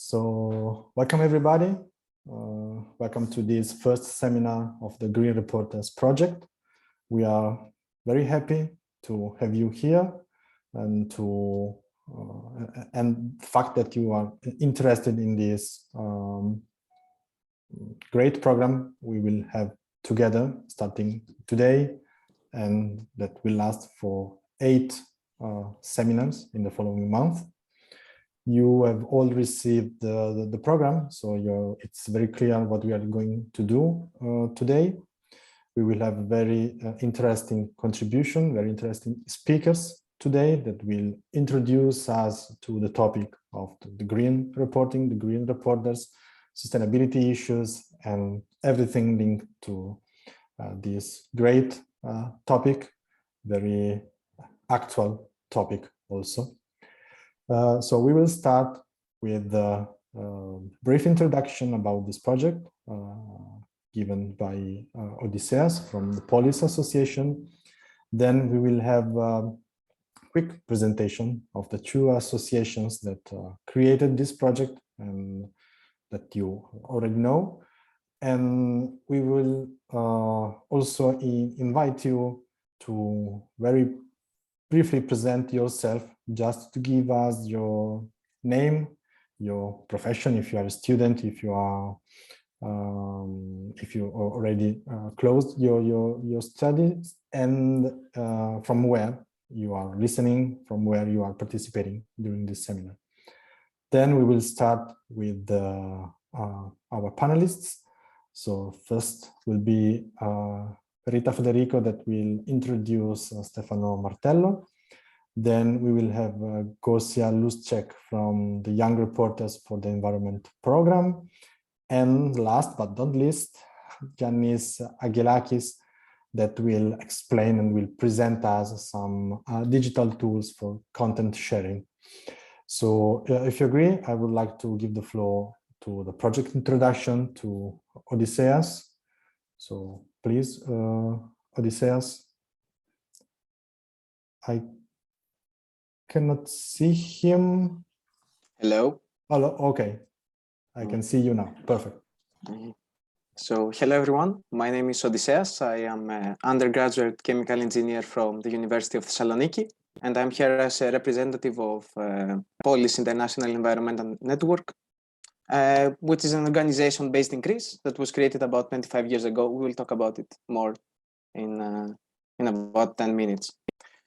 So welcome everybody. Welcome to this first seminar of the Green Reporters project. We are very happy to have you here and the fact that you are interested in this great program we will have together starting today, and that will last for 8 seminars in the following month. You have all received the program, so it's very clear what we are going to do today. We will have very interesting contribution, very interesting speakers today that will introduce us to the topic of the green reporting, the green reporters, sustainability issues, and everything linked to this great topic, very actual topic also. So we will start with a brief introduction about this project given by Odysseas from the Police Association. Then we will have a quick presentation of the 2 associations that created this project and that you already know. And we will also invite you to very briefly present yourself, just to give us your name, your profession, if you are a student, if you already closed your studies, and from where you are listening, from where you are participating during this seminar. Then we will start with our panelists. So first will be Rita Federico that will introduce Stefano Martello. Then we will have Gosia Luszczyk from the Young Reporters for the Environment program. And last but not least, Giannis Aggelakis that will explain and will present us some digital tools for content sharing. So if you agree, I would like to give the floor to the project introduction to Odysseas. So please, Odysseas. I cannot see him. Hello. Hello. Okay. I can see you now. Perfect. So hello, everyone. My name is Odysseas. I am an undergraduate chemical engineer from the University of Thessaloniki, and I'm here as a representative of Police International Environmental Network, which is an organization based in Greece that was created about 25 years ago. We will talk about it more in about 10 minutes.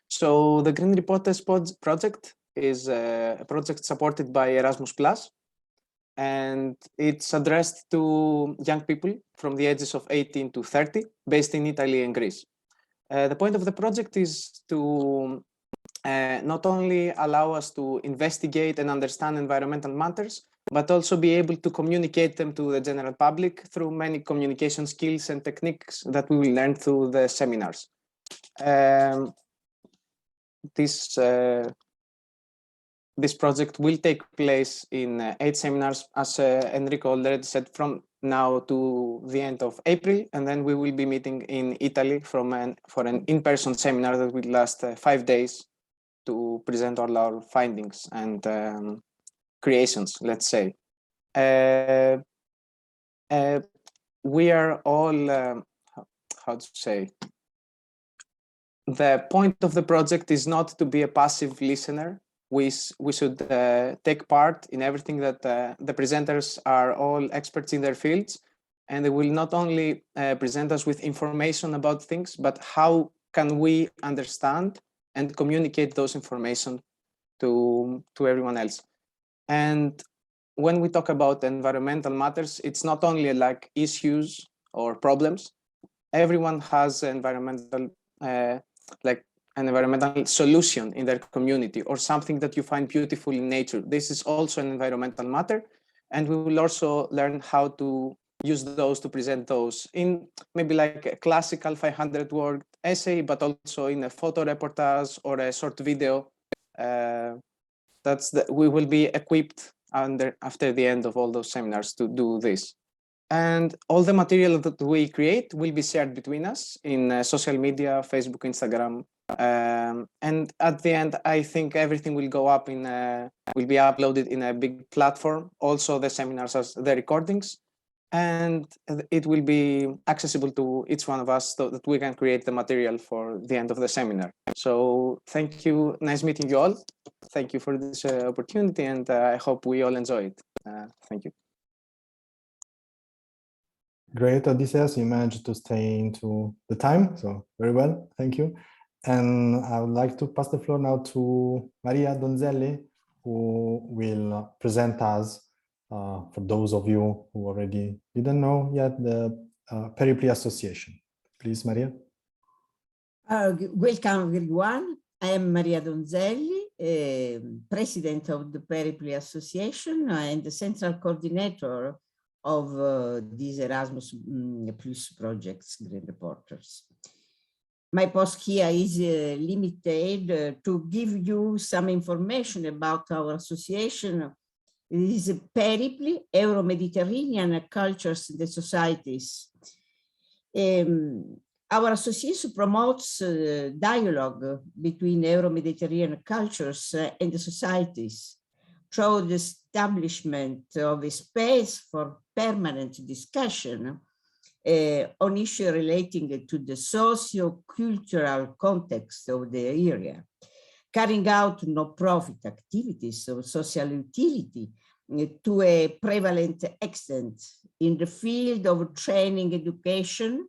So the Green Reporters project is a project supported by Erasmus+, and it's addressed to young people from the ages of 18 to 30, based in Italy and Greece. The point of the project is to not only allow us to investigate and understand environmental matters, but also be able to communicate them to the general public through many communication skills and techniques that we will learn through the seminars. This project will take place in 8 seminars, as Enrico already said, from now to the end of April, and then we will be meeting in Italy for an in-person seminar that will last 5 days to present all our findings and creations, let's say. We are all, how to say, the point of the project is not to be a passive listener. We should take part in everything that the presenters are all experts in their fields, and they will not only present us with information about things, but how can we understand and communicate those information to everyone else. And when we talk about environmental matters, it's not only like issues or problems. Everyone has environmental like an environmental solution in their community, or something that you find beautiful in nature. This is also an environmental matter, and we will also learn how to use those to present those in maybe like a classical 500-word essay, but also in a photo reportage or a short video. We will be equipped after the end of all those seminars to do this. And all the material that we create will be shared between us in social media, Facebook, Instagram, And at the end, I think everything will go up will be uploaded in a big platform. Also the seminars as the recordings, and it will be accessible to each one of us so that we can create the material for the end of the seminar. So thank you. Nice meeting you all. Thank you for this opportunity, and I hope we all enjoy it. Thank you. Great, Odysseus, you managed to stay into the time, so very well, thank you. And I would like to pass the floor now to Maria Donzelli, who will present us, for those of you who already didn't know yet, the Peripli Association. Please, Maria. Welcome, everyone. I am Maria Donzelli, President of the Peripli Association and the Central Coordinator of these Erasmus Plus projects, Green Reporters. My post here is limited to give you some information about our association. It is Peripli, Euro-Mediterranean Cultures and Societies. Our association promotes dialogue between Euro-Mediterranean cultures and the societies through the establishment of a space for permanent discussion on issues relating to the socio-cultural context of the area, carrying out no-profit activities of social utility to a prevalent extent in the field of training education,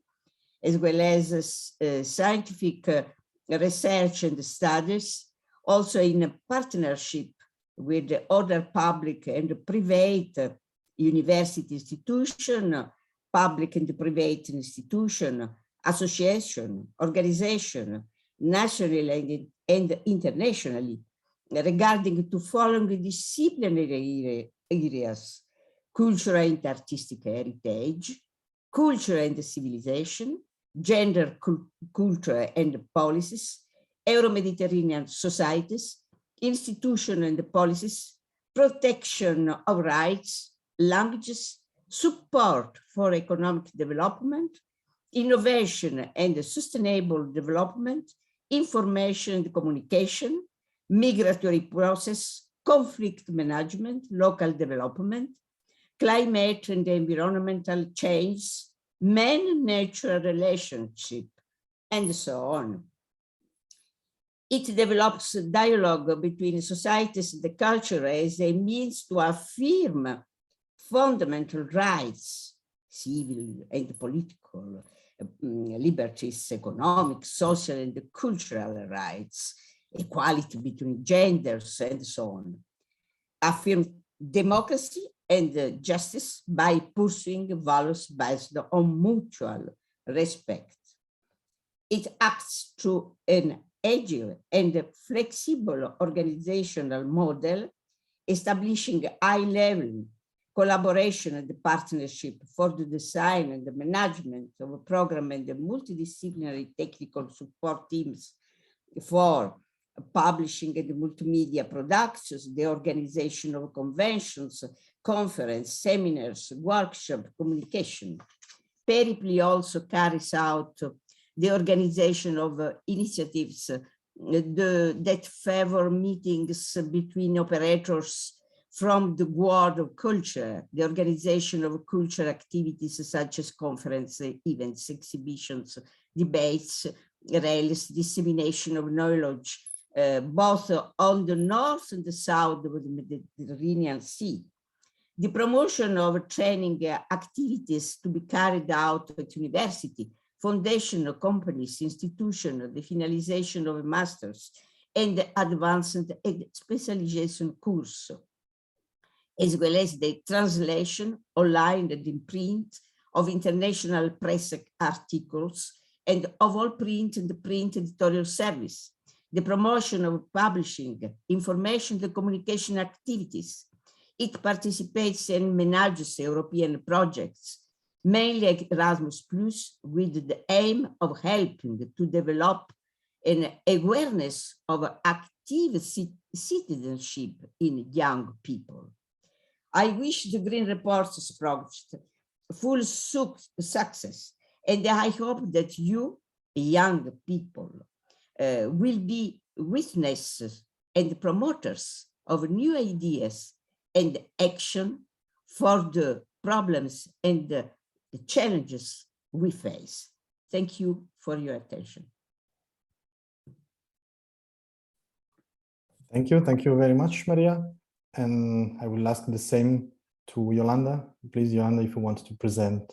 as well as scientific research and studies, also in a partnership with other public and private university institutions, public and private institution, association, organization, nationally and internationally, regarding to following disciplinary areas: cultural and artistic heritage, culture and civilization, gender, culture and policies, Euro-Mediterranean societies, institutions and policies, protection of rights, languages, support for economic development, innovation and sustainable development, information and communication, migratory process, conflict management, local development, climate and environmental change, man-nature relationship, and so on. It develops dialogue between societies and the culture as a means to affirm fundamental rights, civil and political liberties, economic, social and cultural rights, equality between genders, and so on. Affirm democracy and justice by pursuing values based on mutual respect. It acts through an agile and flexible organizational model, establishing high-level collaboration and partnership for the design and the management of a program and the multidisciplinary technical support teams for publishing and multimedia productions, the organization of conventions, conference, seminars, workshop, communication. Peripli also carries out the organization of initiatives that favor meetings between operators from the world of culture, the organization of cultural activities such as conferences, events, exhibitions, debates, rallies, dissemination of knowledge, both on the north and the south of the Mediterranean Sea. The promotion of training activities to be carried out at university, foundation, companies, institutions, the finalization of a master's and advanced and specialization course, as well as the translation online and in print of international press articles and of all print and print editorial service, the promotion of publishing, information and communication activities. It participates and manages European projects, mainly Erasmus Plus, with the aim of helping to develop an awareness of active citizenship in young people. I wish the Green Reporters project full success, and I hope that you, young people, will be witnesses and promoters of new ideas and action for the problems and the challenges we face. Thank you for your attention. Thank you very much, Maria. And I will ask the same to Yolanda. Please, Yolanda, if you want to present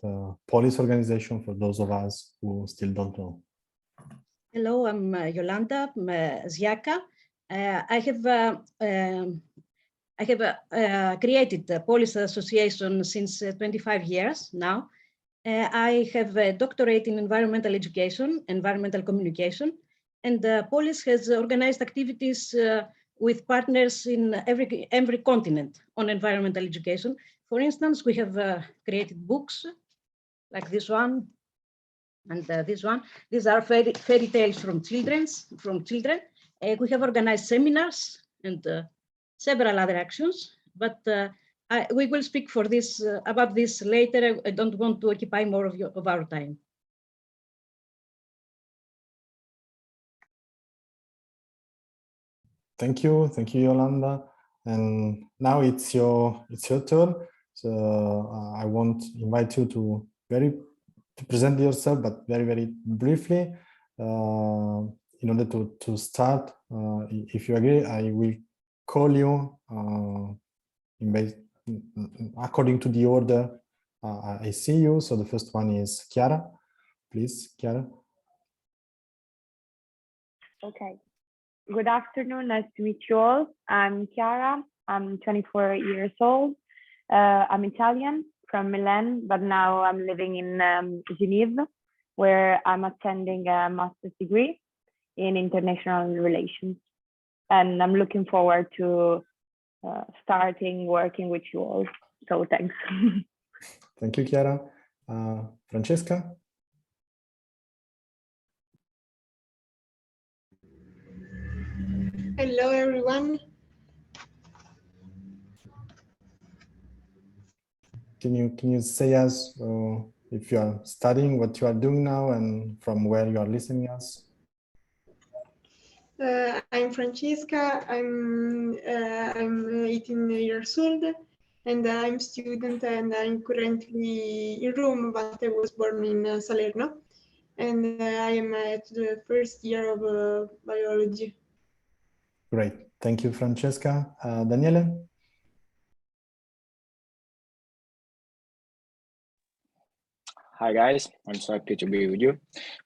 Polis organization for those of us who still don't know. Hello, I'm Yolanda Zjaka. I have created the Polis Association since 25 years now. I have a doctorate in environmental education, environmental communication, and Polis has organized activities with partners in every continent on environmental education. For instance, we have created books like this one and this one. These are fairy tales from children. We have organized seminars and several other actions, but we will speak for this about this later. I don't want to occupy more of our time. Thank you, Yolanda. And now it's your turn. So I won't invite you to present yourself, but very briefly. In order to start, if you agree, I will call you according to the order I see you. So the first one is Chiara. Please, Chiara. Okay. Good afternoon. Nice to meet you all. I'm Chiara. I'm 24 years old. I'm Italian from Milan, but now I'm living in Geneva, where I'm attending a master's degree in international relations. And I'm looking forward to starting working with you all. So thanks. Thank you, Chiara. Francesca? Hello, everyone. Can you say us if you are studying, what you are doing now, and from where you are listening us? I'm Francesca. I'm 18 years old, and I'm student, and I'm currently in Rome, but I was born in Salerno, and I am at the first year of biology. Great, thank you, Francesca. Daniele? Hi guys, I'm so happy to be with you.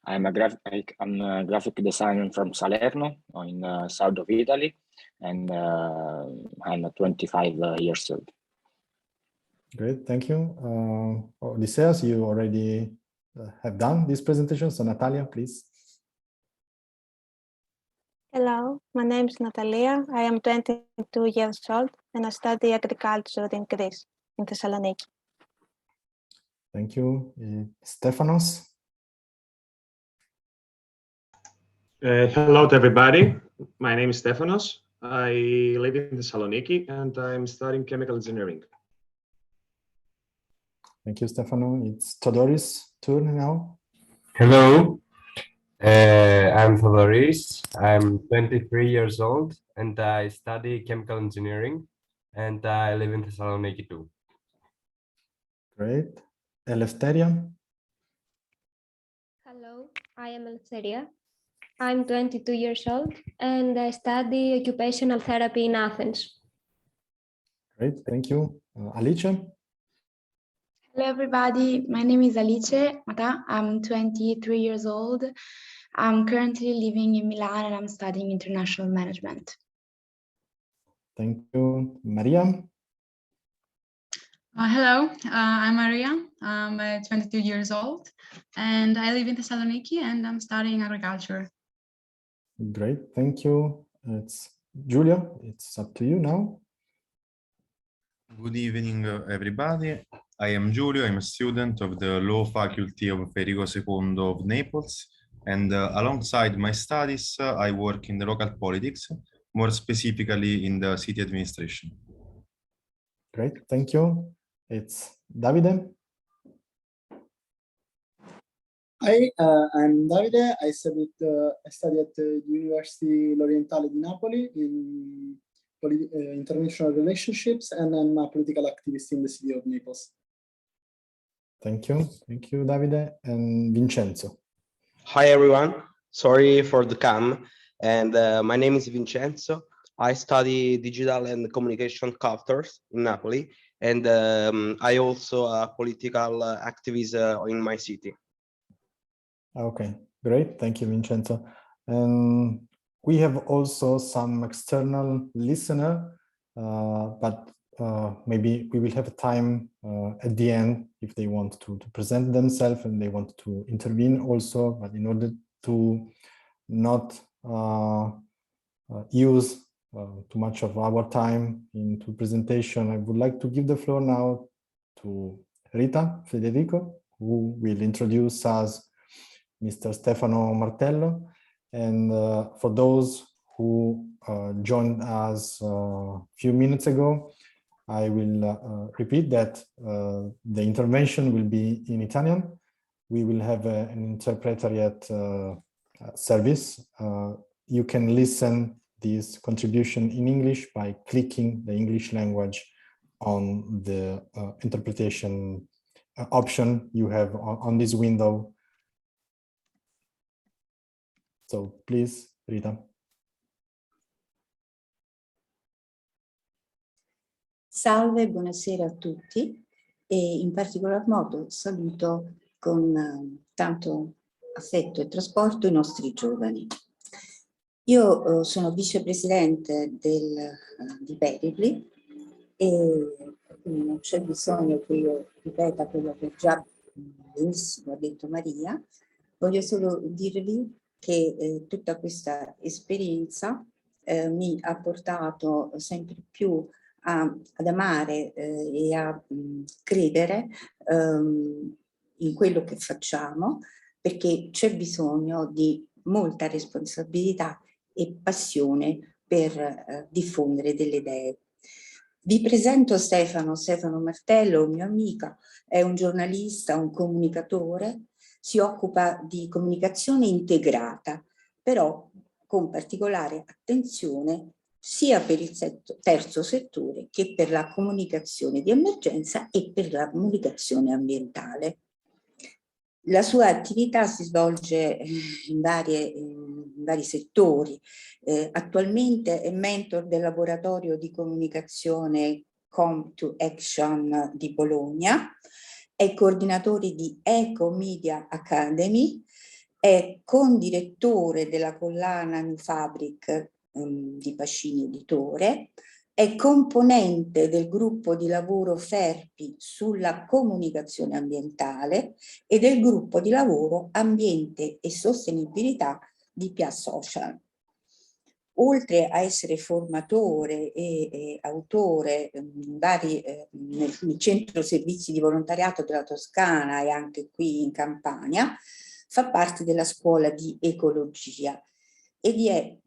I'm a graphic designer from Salerno in south of Italy, and I'm 25 years old. Great, thank you. Odysseus, you already have done this presentation, so Natalia, please. Hello, my name is Natalia. I am 22 years old and I study agriculture in Greece, in Thessaloniki. Thank you. Stefanos? Hello to everybody. My name is Stefanos. I live in Thessaloniki and I'm studying chemical engineering. Thank you, Stefano. It's Todoris' turn now. Hello, I'm Thodoris. I'm 23 years old and I study chemical engineering and I live in Thessaloniki too. Great. Eleftheria? Hello, I am Eleftheria. I'm 22 years old and I study occupational therapy in Athens. Great, thank you. Alice? Hello, everybody. My name is Alice Mata. I'm 23 years old. I'm currently living in Milan and I'm studying international management. Thank you. Maria? Hello, I'm Maria. I'm 22 years old and I live in Thessaloniki and I'm studying agriculture. Great, thank you. It's Giulio. It's up to you now. Good evening, everybody. I am Giulio. I'm a student of the Law Faculty of Federico II of Naples. And alongside my studies, I work in the local politics, more specifically in the city administration. Great, thank you. It's Davide. Hi, I'm Davide. I study at the University L'Orientale di Napoli in international relationships, and I'm a political activist in the city of Naples. Thank you, Davide. And Vincenzo. Hi everyone, sorry for the cam, and my name is Vincenzo. I study digital and communication cultures in Napoli, and I also a political activist in my city. Okay, great. Thank you, Vincenzo. And we have also some external listener, but maybe we will have time at the end if they want to present themselves and they want to intervene also. But in order to not use too much of our time into presentation, I would like to give the floor now to Rita Federico, who will introduce us Mr. Stefano Martello. And for those who joined us a few minutes ago, I will repeat that the intervention will be in Italian. We will have an interpreter service. You can listen this contribution in English by clicking the English language on the interpretation option you have on this window. So please, Rita. Salve, buonasera a tutti e in particolar modo saluto con tanto affetto e trasporto i nostri giovani. Io sono vicepresidente di Peripli e quindi non c'è bisogno che io ripeta quello che già benissimo ha detto Maria. Voglio solo dirvi che tutta questa esperienza mi ha portato sempre più ad amare e a credere in quello che facciamo, perché c'è bisogno di molta responsabilità e passione per diffondere delle idee. Vi presento Stefano Martello, mio amico, è un giornalista, un comunicatore, si occupa di comunicazione integrata, però con particolare attenzione sia per il terzo settore che per la comunicazione di emergenza e per la comunicazione ambientale. La sua attività si svolge in vari settori. Attualmente è mentor del laboratorio di comunicazione Come to Action di Bologna, è coordinatore di Eco Media Academy, è condirettore della collana New Fabric di Pacini Editore, è componente del gruppo di lavoro FERPI sulla comunicazione ambientale e del gruppo di lavoro Ambiente e Sostenibilità di PIA Social. Oltre a essere formatore e autore nel Centro Servizi di Volontariato della Toscana e anche qui in Campania, fa parte della scuola di ecologia ed è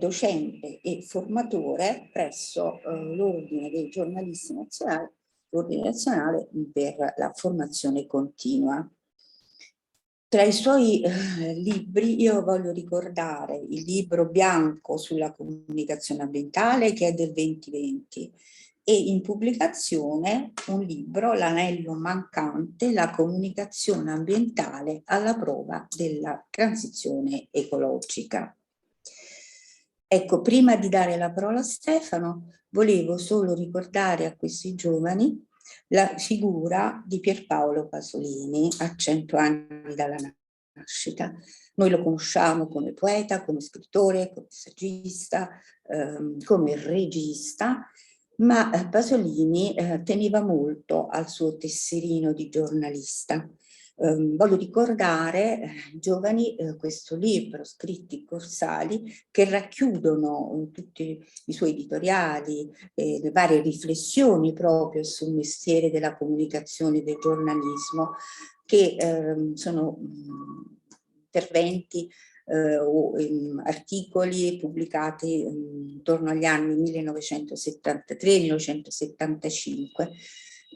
docente e formatore presso l'Ordine dei Giornalisti Nazionali, l'Ordine Nazionale per la Formazione Continua. Tra i suoi libri io voglio ricordare il libro bianco sulla comunicazione ambientale che è del 2020 e in pubblicazione un libro, L'anello mancante, la comunicazione ambientale alla prova della transizione ecologica. Ecco, prima di dare la parola a Stefano, volevo solo ricordare a questi giovani la figura di Pierpaolo Pasolini a 100 anni dalla nascita. Noi lo conosciamo come poeta, come scrittore, come saggista, come regista, ma Pasolini teneva molto al suo tesserino di giornalista. Voglio ricordare, giovani, questo libro, Scritti Corsali, che racchiudono tutti i suoi editoriali, le varie riflessioni proprio sul mestiere della comunicazione e del giornalismo, che sono interventi o articoli pubblicati intorno agli anni 1973-1975.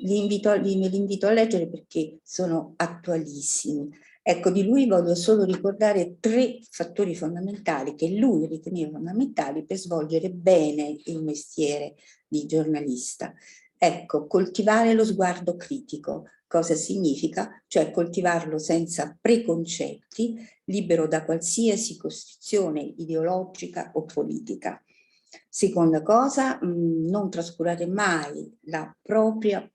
Li invito a leggere perché sono attualissimi. Ecco, di lui voglio solo ricordare 3 fattori fondamentali che lui riteneva fondamentali per svolgere bene il mestiere di giornalista. Ecco, coltivare lo sguardo critico. Cosa significa? Cioè coltivarlo senza preconcetti, libero da qualsiasi costrizione ideologica o politica. Seconda cosa, non trascurare mai la propria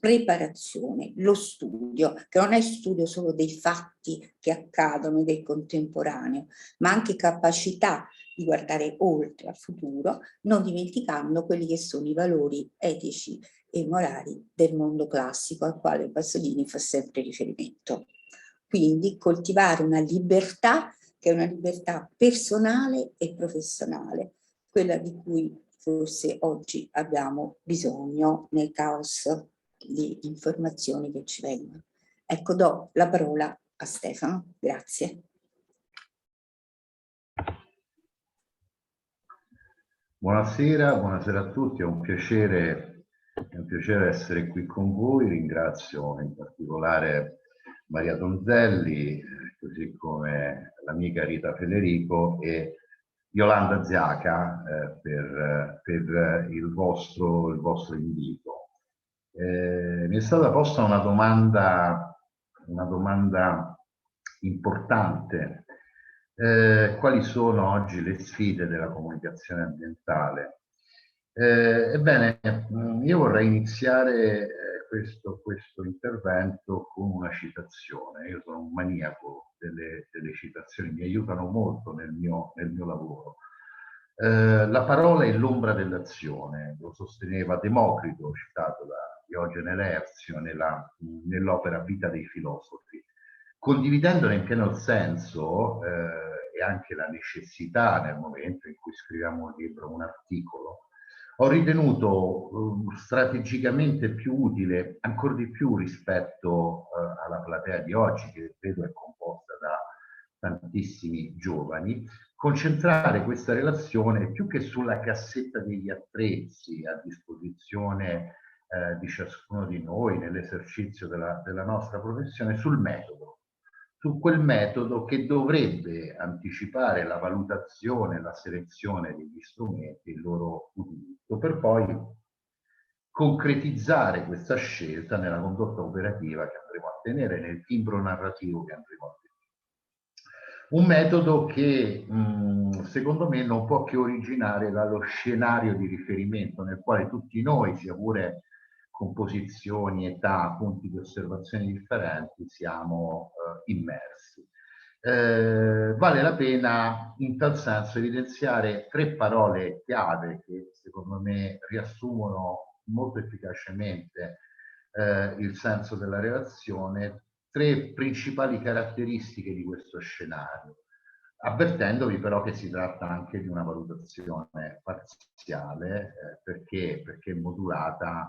preparazione, lo studio, che non è studio solo dei fatti che accadono del contemporaneo, ma anche capacità di guardare oltre al futuro, non dimenticando quelli che sono i valori etici e morali del mondo classico al quale Pasolini fa sempre riferimento. Quindi coltivare una libertà che è una libertà personale e professionale, quella di cui forse oggi abbiamo bisogno nel caos di informazioni che ci vengono. Ecco, do la parola a Stefano. Grazie. Buonasera a tutti, è un piacere essere qui con voi. Ringrazio in particolare Maria Donzelli, così come l'amica Rita Federico e Yolanda Ziaca per il vostro invito. Mi è stata posta una domanda importante. Quali sono oggi le sfide della comunicazione ambientale? Ebbene, io vorrei iniziare questo intervento con una citazione. Io sono un maniaco delle citazioni, mi aiutano molto nel mio lavoro. La parola è l'ombra dell'azione, lo sosteneva Democrito, citato da Diogene Laerzio nell'opera Vita dei filosofi. Condividendone in pieno il senso e anche la necessità nel momento in cui scriviamo un libro, un articolo, ho ritenuto strategicamente più utile, ancora di più rispetto alla platea di oggi, che vedo è composta da tantissimi giovani, concentrare questa relazione più che sulla cassetta degli attrezzi a disposizione di ciascuno di noi nell'esercizio della nostra professione, sul metodo. Su quel metodo che dovrebbe anticipare la valutazione, la selezione degli strumenti, il loro utilizzo, per poi concretizzare questa scelta nella condotta operativa che andremo a tenere, nel timbro narrativo che andremo a tenere. Un metodo che secondo me non può che originare dallo scenario di riferimento nel quale tutti noi, sia pure con posizioni, età, punti di osservazione differenti, siamo immersi. Vale la pena in tal senso evidenziare 3 parole chiave che secondo me riassumono molto efficacemente il senso della relazione, 3 principali caratteristiche di questo scenario, avvertendovi però che si tratta anche di una valutazione parziale perché è modulata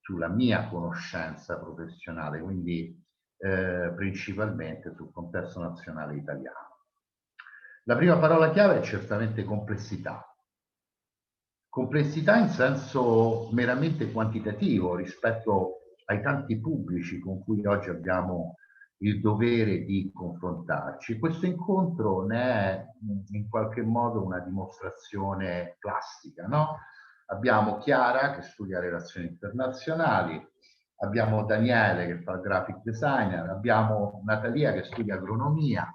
sulla mia conoscenza professionale, quindi principalmente sul contesto nazionale italiano. La prima parola chiave è certamente complessità. Complessità in senso meramente quantitativo rispetto ai tanti pubblici con cui oggi abbiamo il dovere di confrontarci. Questo incontro ne è in qualche modo una dimostrazione plastica, no? Abbiamo Chiara che studia relazioni internazionali, abbiamo Daniele che fa il graphic designer, abbiamo Natalia che studia agronomia,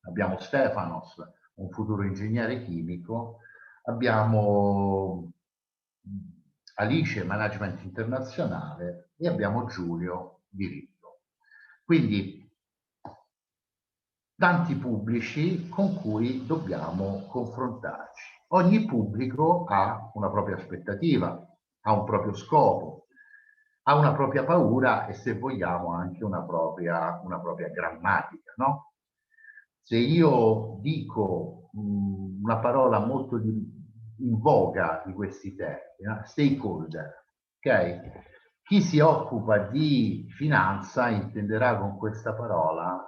abbiamo Stefanos, un futuro ingegnere chimico, abbiamo Alice, management internazionale, e abbiamo Giulio, diritto. Quindi tanti pubblici con cui dobbiamo confrontarci. Ogni pubblico ha una propria aspettativa, ha un proprio scopo, ha una propria paura e, se vogliamo, anche una propria grammatica, no? Se io dico una parola molto in voga di questi tempi, no? Stakeholder, ok? Chi si occupa di finanza intenderà con questa parola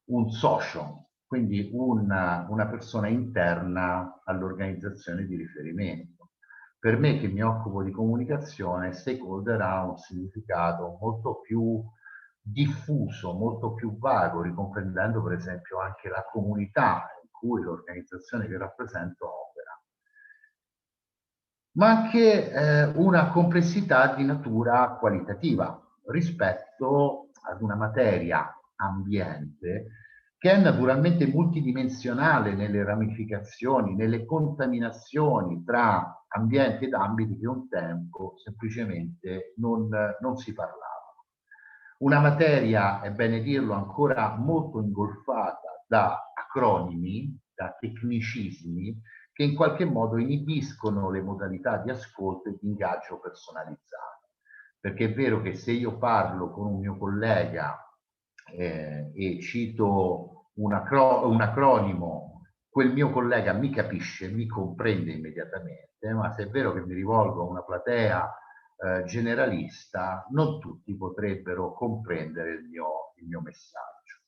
un social, quindi una persona interna all'organizzazione di riferimento. Per me, che mi occupo di comunicazione, stakeholder ha un significato molto più diffuso, molto più vago, ricomprendendo per esempio anche la comunità in cui l'organizzazione che rappresento opera, ma anche una complessità di natura qualitativa rispetto ad una materia ambiente che è naturalmente multidimensionale nelle ramificazioni, nelle contaminazioni tra ambienti ed ambiti che un tempo semplicemente non si parlavano. Una materia, è bene dirlo, ancora molto ingolfata da acronimi, da tecnicismi, che in qualche modo inibiscono le modalità di ascolto e di ingaggio personalizzato. Perché è vero che se io parlo con un mio collega e cito un acronimo, quel mio collega mi capisce, mi comprende immediatamente, ma se è vero che mi rivolgo a una platea generalista, non tutti potrebbero comprendere il mio messaggio.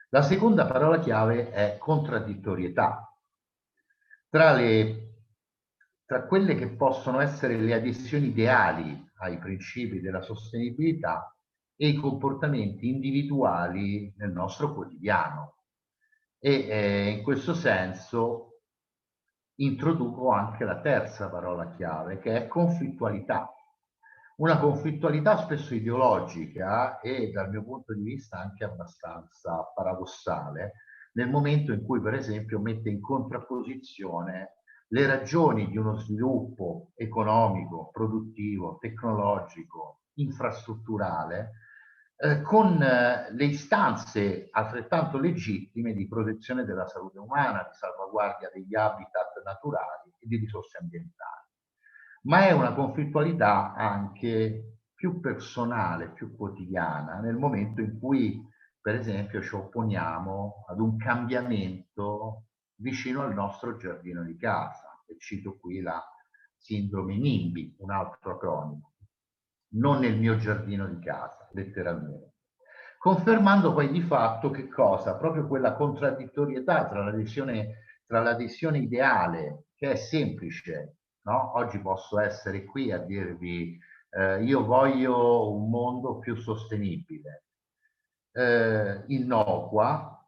La seconda parola chiave è contraddittorietà. Tra quelle che possono essere le adesioni ideali ai principi della sostenibilità e i comportamenti individuali nel nostro quotidiano. E in questo senso introduco anche la terza parola chiave, che è conflittualità. Una conflittualità spesso ideologica e dal mio punto di vista anche abbastanza paradossale, nel momento in cui per esempio mette in contrapposizione le ragioni di uno sviluppo economico, produttivo, tecnologico, infrastrutturale, con le istanze altrettanto legittime di protezione della salute umana, di salvaguardia degli habitat naturali e di risorse ambientali. Ma è una conflittualità anche più personale, più quotidiana, nel momento in cui, per esempio, ci opponiamo ad un cambiamento vicino al nostro giardino di casa. E cito qui la sindrome NIMBY, un altro acronimo. Non nel mio giardino di casa, letteralmente. Confermando poi di fatto che cosa? Proprio quella contraddittorietà tra l'adesione ideale, che è semplice, no? Oggi posso essere qui a dirvi io voglio un mondo più sostenibile, innocua,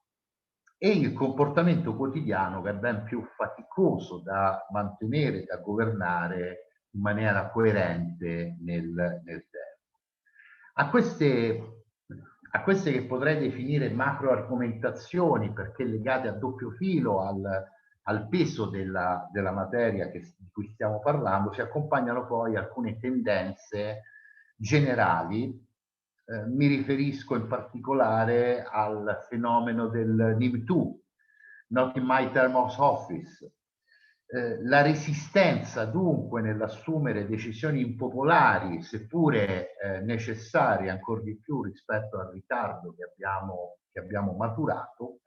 e il comportamento quotidiano che è ben più faticoso da mantenere, da governare in maniera coerente nel tempo. A queste che potrei definire macro argomentazioni, perché legate a doppio filo al peso della materia di cui stiamo parlando, si accompagnano poi alcune tendenze generali. Mi riferisco in particolare al fenomeno del NIM2, Not in My Term of Office. La resistenza dunque nell'assumere decisioni impopolari, seppure necessarie ancor di più rispetto al ritardo che abbiamo maturato,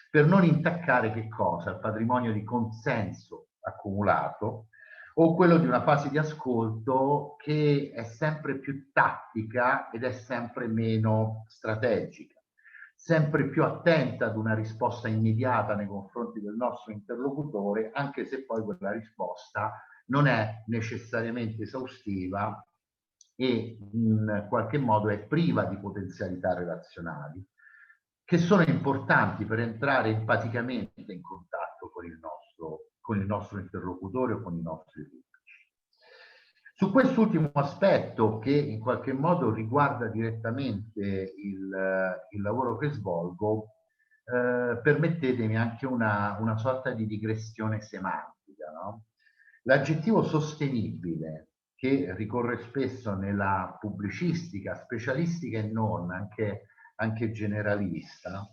per non intaccare che cosa? Il patrimonio di consenso accumulato o quello di una fase di ascolto che è sempre più tattica ed è sempre meno strategica, sempre più attenta ad una risposta immediata nei confronti del nostro interlocutore, anche se poi quella risposta non è necessariamente esaustiva e in qualche modo è priva di potenzialità relazionali, che sono importanti per entrare empaticamente in contatto con il nostro interlocutore o con i nostri pubblici. Su quest'ultimo aspetto, che in qualche modo riguarda direttamente il lavoro che svolgo, permettetemi anche una sorta di digressione semantica, no? L'aggettivo sostenibile, che ricorre spesso nella pubblicistica, specialistica e non, anche generalista,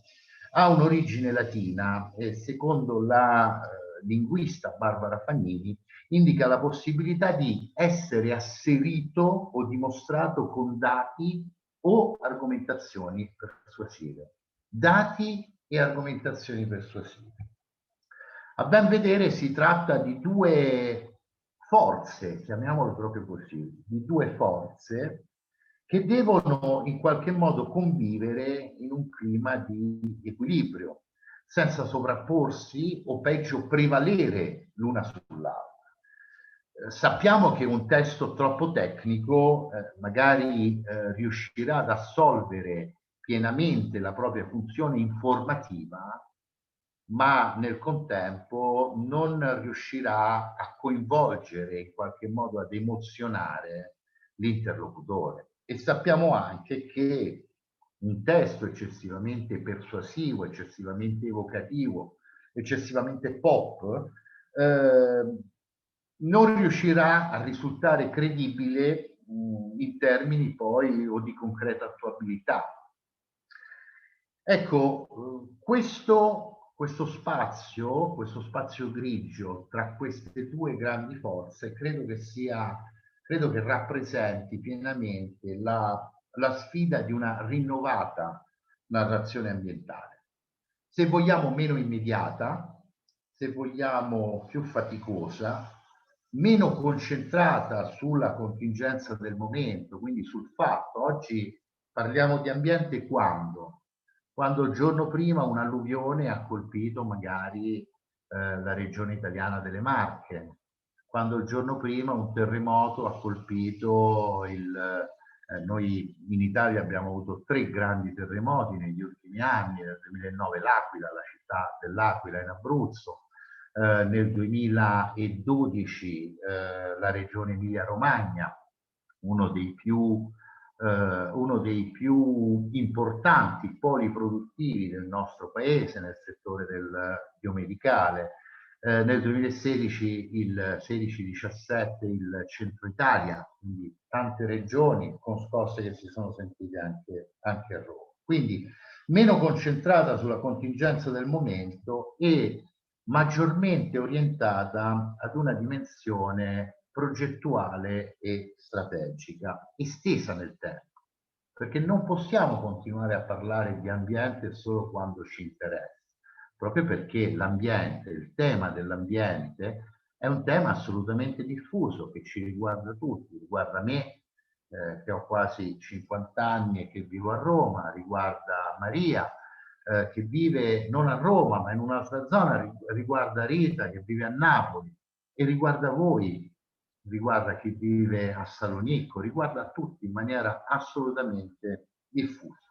ha un'origine latina e secondo la linguista Barbara Fagnini indica la possibilità di essere asserito o dimostrato con dati o argomentazioni persuasive. Dati e argomentazioni persuasive. A ben vedere si tratta di due forze, chiamiamole proprio così, di due forze che devono in qualche modo convivere in un clima di equilibrio, senza sovrapporsi o peggio prevalere l'una sull'altra. Sappiamo che un testo troppo tecnico magari riuscirà ad assolvere pienamente la propria funzione informativa, ma nel contempo non riuscirà a coinvolgere, in qualche modo ad emozionare l'interlocutore. E sappiamo anche che un testo eccessivamente persuasivo, eccessivamente evocativo, eccessivamente pop, non riuscirà a risultare credibile in termini poi o di concreta attuabilità. Ecco, questo spazio grigio tra queste due grandi forze credo che rappresenti pienamente la sfida di una rinnovata narrazione ambientale. Se vogliamo meno immediata, se vogliamo più faticosa, meno concentrata sulla contingenza del momento, quindi sul fatto. Oggi parliamo di ambiente quando il giorno prima un'alluvione ha colpito magari la regione italiana delle Marche, quando il giorno prima un terremoto ha colpito noi in Italia abbiamo avuto 3 grandi terremoti negli ultimi anni, nel 2009 l'Aquila, la città dell'Aquila in Abruzzo, nel 2012 la regione Emilia-Romagna, uno dei più importanti poli produttivi del nostro paese nel settore del biomedicale, nel 2016 il 16-17 il centro Italia, quindi tante regioni con scosse che si sono sentite anche a Roma. Quindi meno concentrata sulla contingenza del momento e maggiormente orientata ad una dimensione progettuale e strategica, estesa nel tempo, perché non possiamo continuare a parlare di ambiente solo quando ci interessa, proprio perché l'ambiente, il tema dell'ambiente è un tema assolutamente diffuso che ci riguarda tutti, riguarda me che ho quasi 50 anni e che vivo a Roma, riguarda Maria che vive non a Roma ma in un'altra zona, riguarda Rita che vive a Napoli e riguarda voi, riguarda chi vive a Salonicco, riguarda tutti in maniera assolutamente diffusa.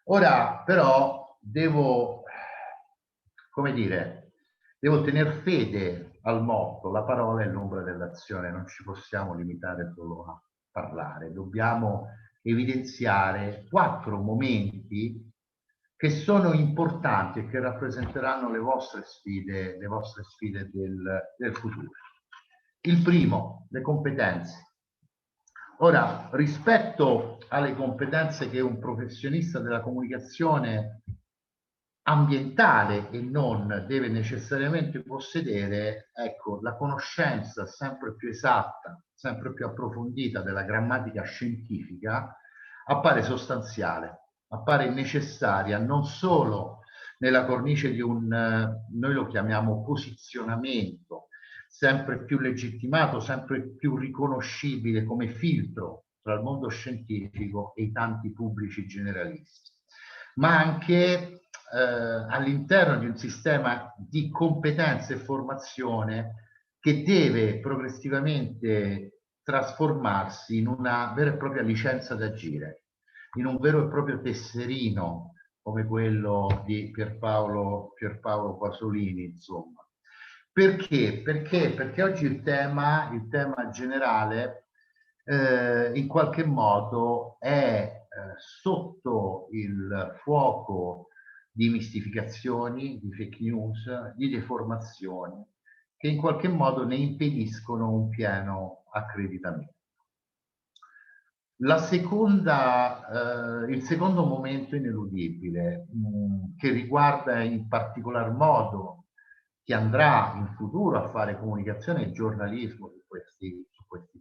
Ora però devo tener fede al motto: la parola è l'ombra dell'azione, non ci possiamo limitare solo a parlare, dobbiamo evidenziare 4 momenti che sono importanti e che rappresenteranno le vostre sfide del futuro. Il primo, le competenze. Ora, rispetto alle competenze che un professionista della comunicazione ambientale e non deve necessariamente possedere, ecco, la conoscenza sempre più esatta, sempre più approfondita della grammatica scientifica appare sostanziale, appare necessaria non solo nella cornice di un, noi lo chiamiamo posizionamento, sempre più legittimato, sempre più riconoscibile come filtro tra il mondo scientifico e i tanti pubblici generalisti, ma anche all'interno di un sistema di competenze e formazione che deve progressivamente trasformarsi in una vera e propria licenza d'agire, in un vero e proprio tesserino come quello di Pierpaolo Pasolini, insomma. Perché? Perché oggi il tema generale in qualche modo è sotto il fuoco di mistificazioni, di fake news, di deformazioni che in qualche modo ne impediscono un pieno accreditamento. Il secondo momento ineludibile che riguarda in particolar modo chi andrà in futuro a fare comunicazione e giornalismo su questi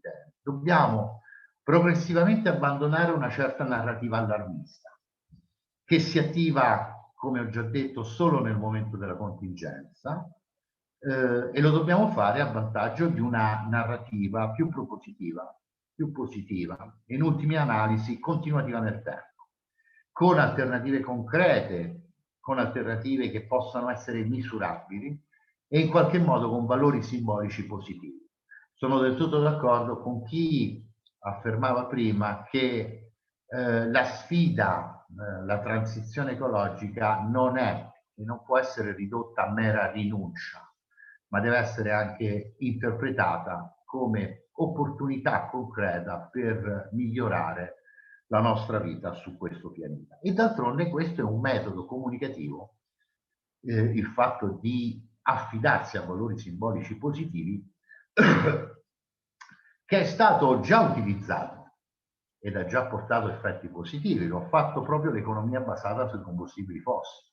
temi. Dobbiamo progressivamente abbandonare una certa narrativa allarmista che si attiva, come ho già detto, solo nel momento della contingenza e lo dobbiamo fare a vantaggio di una narrativa più propositiva, più positiva e in ultima analisi continuativa nel tempo, con alternative concrete, con alternative che possano essere misurabili e in qualche modo con valori simbolici positivi. Sono del tutto d'accordo con chi affermava prima che la sfida la transizione ecologica non è e non può essere ridotta a mera rinuncia, ma deve essere anche interpretata come opportunità concreta per migliorare la nostra vita su questo pianeta. E d'altronde questo è un metodo comunicativo, il fatto di affidarsi a valori simbolici positivi, che è stato già utilizzato ed ha già portato effetti positivi. Lo ha fatto proprio l'economia basata sui combustibili fossili,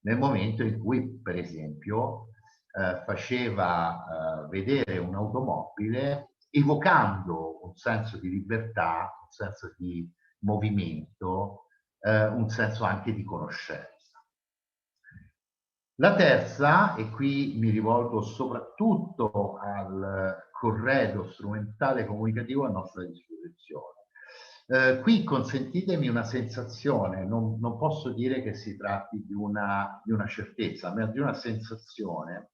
nel momento in cui, per esempio, faceva vedere un'automobile evocando un senso di libertà, un senso di movimento, un senso anche di conoscenza. La terza, e qui mi rivolgo soprattutto al corredo strumentale comunicativo a nostra disposizione. Qui consentitemi una sensazione, non posso dire che si tratti di una certezza, ma di una sensazione,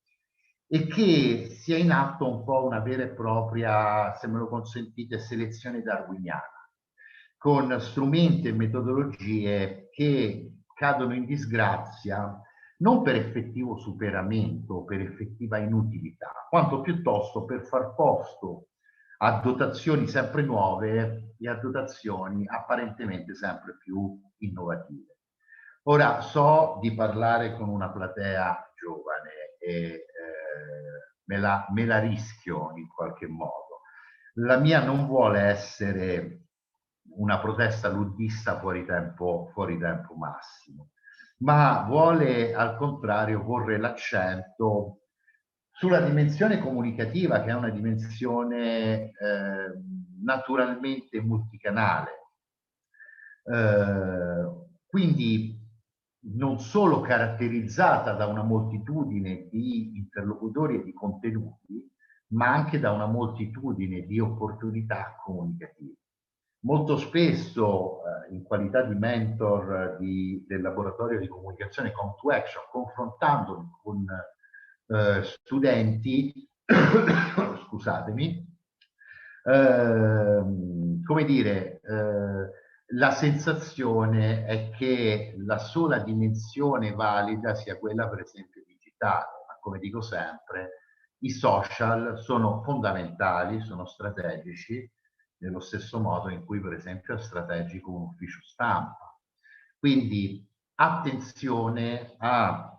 e che sia in atto un po' una vera e propria, se me lo consentite, selezione darwiniana, con strumenti e metodologie che cadono in disgrazia non per effettivo superamento, per effettiva inutilità, quanto piuttosto per far posto a dotazioni sempre nuove e a dotazioni apparentemente sempre più innovative. Ora, so di parlare con una platea giovane e me la rischio in qualche modo. La mia non vuole essere una protesta luddista fuori tempo massimo, ma vuole al contrario porre l'accento sulla dimensione comunicativa, che è una dimensione naturalmente multicanale. Quindi non solo caratterizzata da una moltitudine di interlocutori e di contenuti, ma anche da una moltitudine di opportunità comunicative. Molto spesso, in qualità di mentor del laboratorio di comunicazione Come to Action, confrontandomi con studenti, scusatemi, come dire, la sensazione è che la sola dimensione valida sia quella, per esempio, digitale, ma come dico sempre, i social sono fondamentali, sono strategici, nello stesso modo in cui, per esempio, è strategico un ufficio stampa. Quindi attenzione a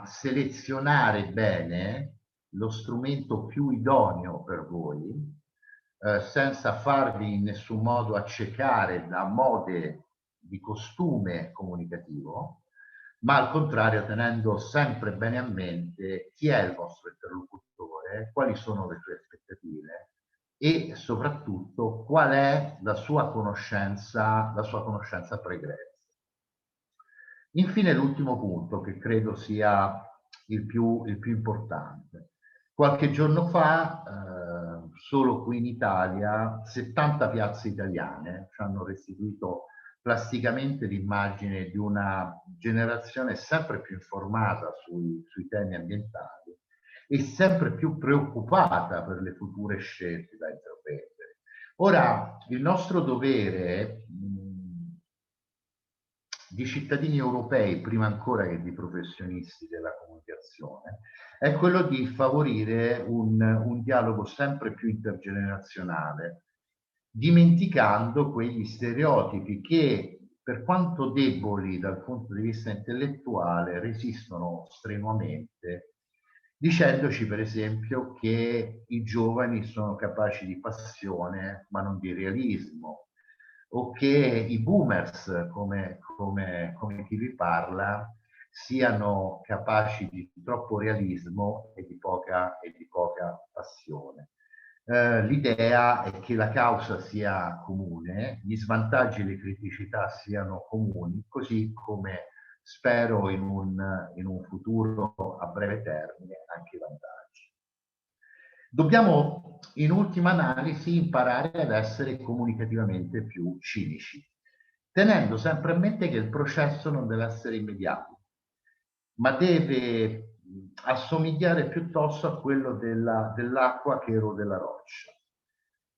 selezionare bene lo strumento più idoneo per voi, senza farvi in nessun modo accecare da mode di costume comunicativo, ma al contrario tenendo sempre bene a mente chi è il vostro interlocutore, quali sono le sue aspettative e soprattutto qual è la sua conoscenza pregressa. Infine l'ultimo punto, che credo sia il più importante. Qualche giorno fa, solo qui in Italia, 70 piazze italiane ci hanno restituito plasticamente l'immagine di una generazione sempre più informata sui temi ambientali e sempre più preoccupata per le future scelte da intraprendere. Ora, il nostro dovere di cittadini europei, prima ancora che di professionisti della comunicazione, è quello di favorire un dialogo sempre più intergenerazionale, dimenticando quegli stereotipi che, per quanto deboli dal punto di vista intellettuale, resistono strenuamente, dicendoci per esempio che i giovani sono capaci di passione ma non di realismo, o che i boomers, come chi vi parla, siano capaci di troppo realismo e di poca passione. L'idea è che la causa sia comune, gli svantaggi e le criticità siano comuni, così come spero in un futuro a breve termine anche i vantaggi. Dobbiamo in ultima analisi imparare ad essere comunicativamente più cinici, tenendo sempre a mente che il processo non deve essere immediato, ma deve assomigliare piuttosto a quello dell'acqua che erode la roccia.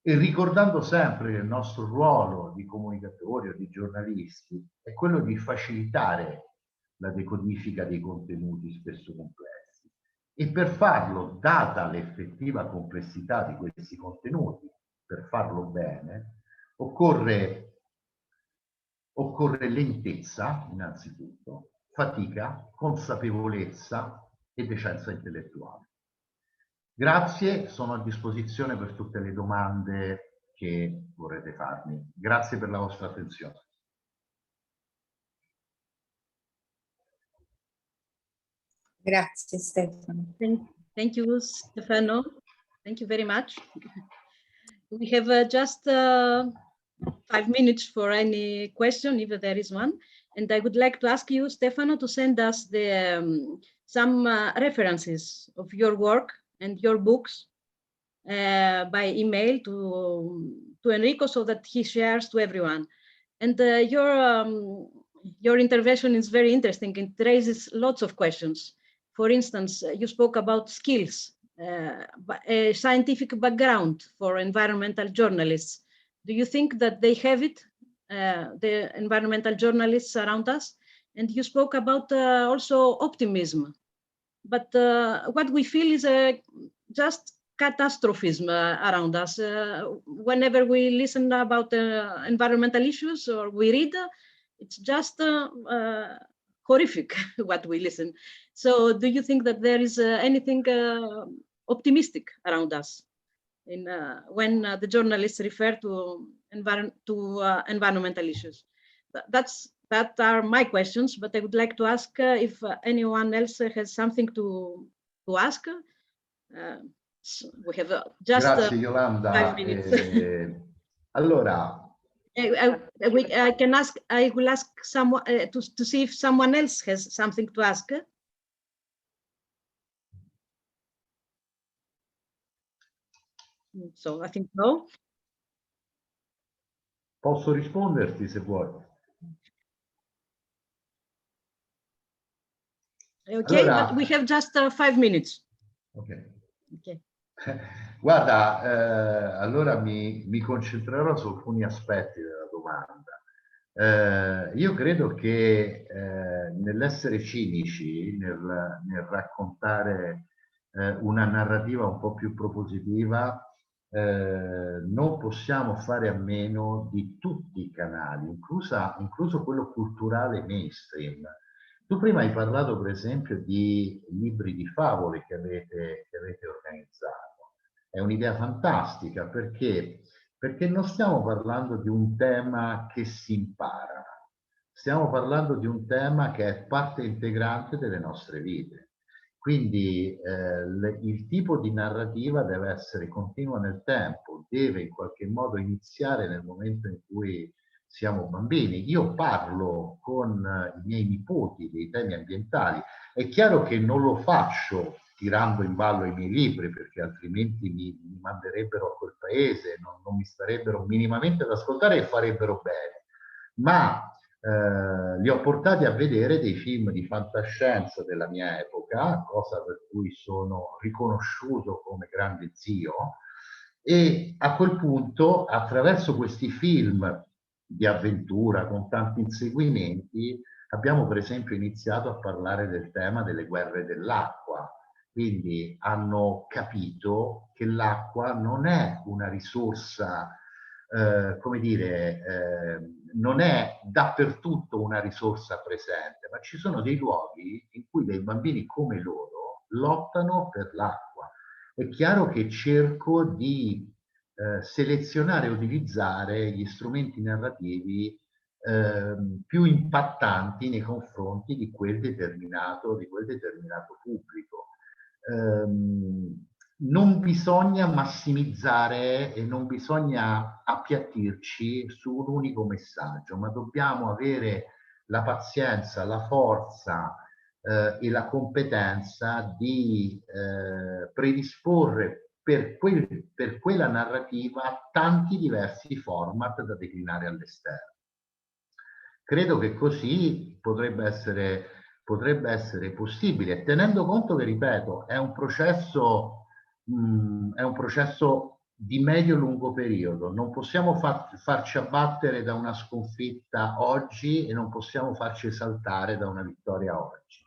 e ricordando sempre che il nostro ruolo di comunicatori o di giornalisti è quello di facilitare la decodifica dei contenuti spesso complessi. E per farlo, data l'effettiva complessità di questi contenuti, per farlo bene, occorre lentezza, innanzitutto, fatica, consapevolezza e decenza intellettuale. Grazie, sono a disposizione per tutte le domande che vorrete farmi. Grazie per la vostra attenzione. Grazie Stefano. Thank you, Stefano. Thank you very much. We have just 5 minutes for any question, if there is one. And I would like to ask you, Stefano, to send us some references of your work and your books by email to Enrico so that he shares to everyone. And your intervention is very interesting. It raises lots of questions. For instance, you spoke about skills, a scientific background for environmental journalists. Do you think that they have it, the environmental journalists around us? And you spoke about also optimism. But what we feel is just catastrophism around us. Whenever we listen about environmental issues or we read, it's just horrific what we listen. So do you think that there is anything optimistic around us when the journalists refer to environmental issues? That are my questions, but I would like to ask if anyone else has something to ask. We have just Grazie Yolanda. 5 minutes. Allora, I will ask someone to see if someone else has something to ask. So I think no. Posso risponderti se vuoi. Okay, allora, but we have just 5 minutes. Okay. Okay. Guarda, allora mi concentrerò su alcuni aspetti della domanda. Io credo che nell'essere cinici, nel raccontare una narrativa un po' più propositiva, non possiamo fare a meno di tutti i canali, incluso quello culturale mainstream. Tu prima hai parlato, per esempio, di libri di favole che avete organizzato. È un'idea fantastica perché non stiamo parlando di un tema che si impara, stiamo parlando di un tema che è parte integrante delle nostre vite. Quindi il tipo di narrativa deve essere continua nel tempo, deve in qualche modo iniziare nel momento in cui siamo bambini. Io parlo con i miei nipoti dei temi ambientali. È chiaro che non lo faccio tirando in ballo i miei libri, perché altrimenti mi manderebbero a quel paese, non mi starebbero minimamente ad ascoltare e farebbero bene. Ma li ho portati a vedere dei film di fantascienza della mia epoca, cosa per cui sono riconosciuto come grande zio, e a quel punto, attraverso questi film di avventura con tanti inseguimenti, abbiamo per esempio iniziato a parlare del tema delle guerre dell'acqua. Quindi hanno capito che l'acqua non è una risorsa, come dire, non è dappertutto una risorsa presente, ma ci sono dei luoghi in cui dei bambini come loro lottano per l'acqua. È chiaro che cerco di selezionare e utilizzare gli strumenti narrativi più impattanti nei confronti di quel determinato pubblico. Non bisogna massimizzare e non bisogna appiattirci su un unico messaggio, ma dobbiamo avere la pazienza, la forza e la competenza di predisporre per quella narrativa tanti diversi format da declinare all'esterno. Credo che così potrebbe essere possibile, tenendo conto che, ripeto, è un processo di medio-lungo periodo. Non possiamo farci abbattere da una sconfitta oggi e non possiamo farci esaltare da una vittoria oggi.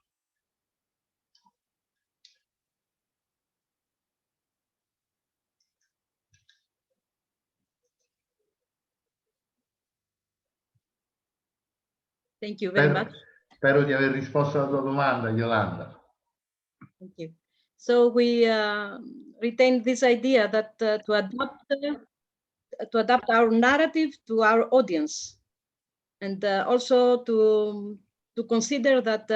Thank you very much. Spero di aver risposto alla tua domanda, Yolanda. Thank you. So we retain this idea that to adapt our narrative to our audience, and also to consider that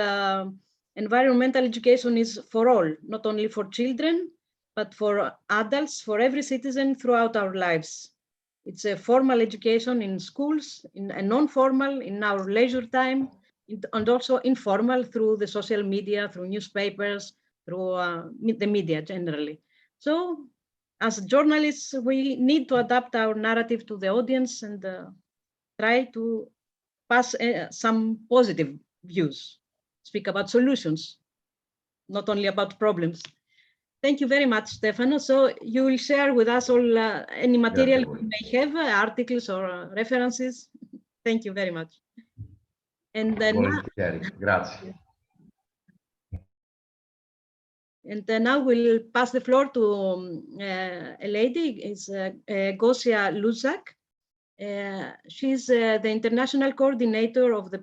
environmental education is for all, not only for children, but for adults, for every citizen throughout our lives. It's a formal education in schools, a non-formal in our leisure time, and also informal through the social media, through newspapers, through the media generally. So as journalists, we need to adapt our narrative to the audience and try to pass some positive views, speak about solutions, not only about problems. Thank you very much, Stefano. So you will share with us all any material you may have, articles or references. Thank you very much. And then Grazie. And now we'll pass the floor to a lady, is Gosia Luzak. She's the international coordinator of the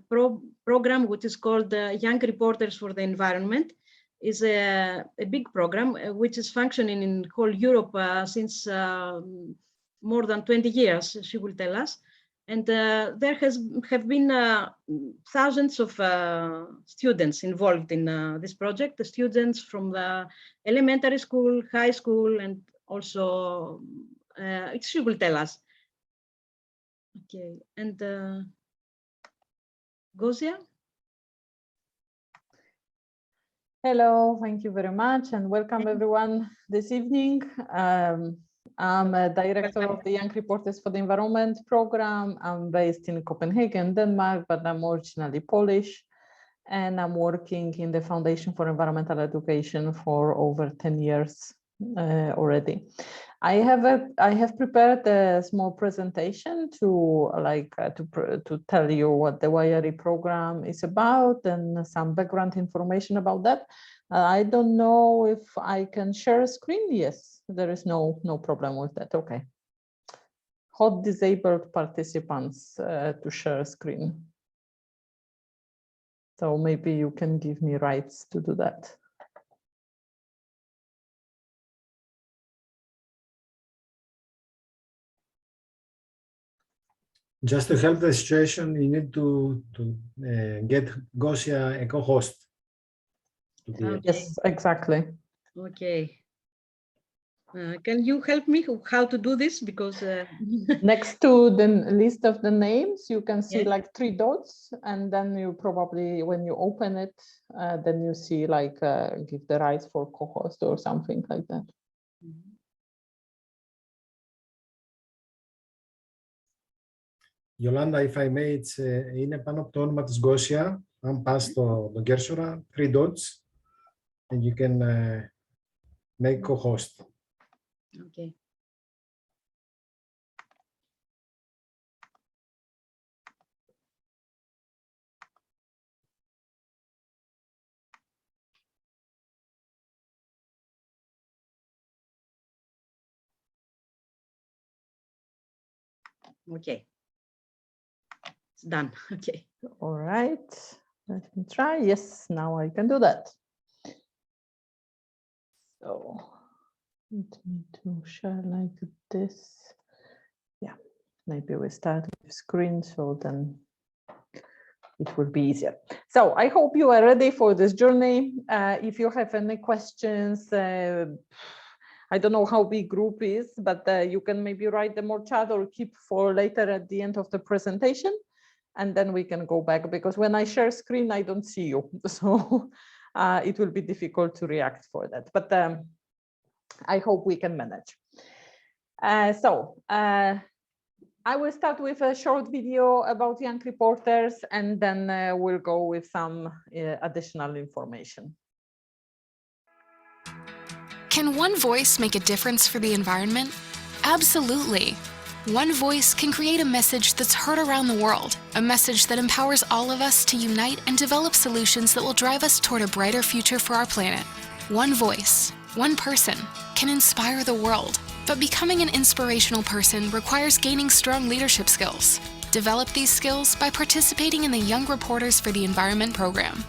program, which is called Young Reporters for the Environment. Is a big program which is functioning in whole Europe since more than 20 years, she will tell us. And there have been thousands of students involved in this project, the students from the elementary school, high school, and also she will tell us. Okay, and Gosia? Hello, thank you very much, and welcome everyone this evening. I'm a director of the Young Reporters for the Environment program. I'm based in Copenhagen, Denmark, but I'm originally Polish, and I'm working in the Foundation for Environmental Education for over 10 years already. I have prepared a small presentation to tell you what the YRE program is about and some background information about that. I don't know if I can share a screen. Yes, there is no problem with that. Okay. Hot disabled participants to share a screen. So maybe you can give me rights to do that. Just to help the situation, you need to get Gosia a co-host. Yes, exactly. Okay. Can you help me how to do this? Because next to the list of the names, you can see yes, like 3 dots, and then you probably, when you open it, then you see like give the rights for co-host or something like that. Yolanda, if I may, είναι πάνω από το όνομα της Gosia. Αν πας στο cursor, 3 dots, and you can make co-host. Okay. Okay. It's done. Okay. All right. Let me try. Yes, now I can do that. So let me to share like this. Yeah, maybe we start with screen, so then it will be easier. So I hope you are ready for this journey. If you have any questions, I don't know how big group is, but you can maybe write them or chat or keep for later at the end of the presentation, and then we can go back, because when I share screen, I don't see you. So it will be difficult to react for that, but I hope we can manage. I will start with a short video about young reporters, and then we'll go with some additional information. Can one voice make a difference for the environment? Absolutely. One voice can create a message that's heard around the world, a message that empowers all of us to unite and develop solutions that will drive us toward a brighter future for our planet. One voice, one person, can inspire the world, but becoming an inspirational person requires gaining strong leadership skills. Develop these skills by participating in the Young Reporters for the Environment program.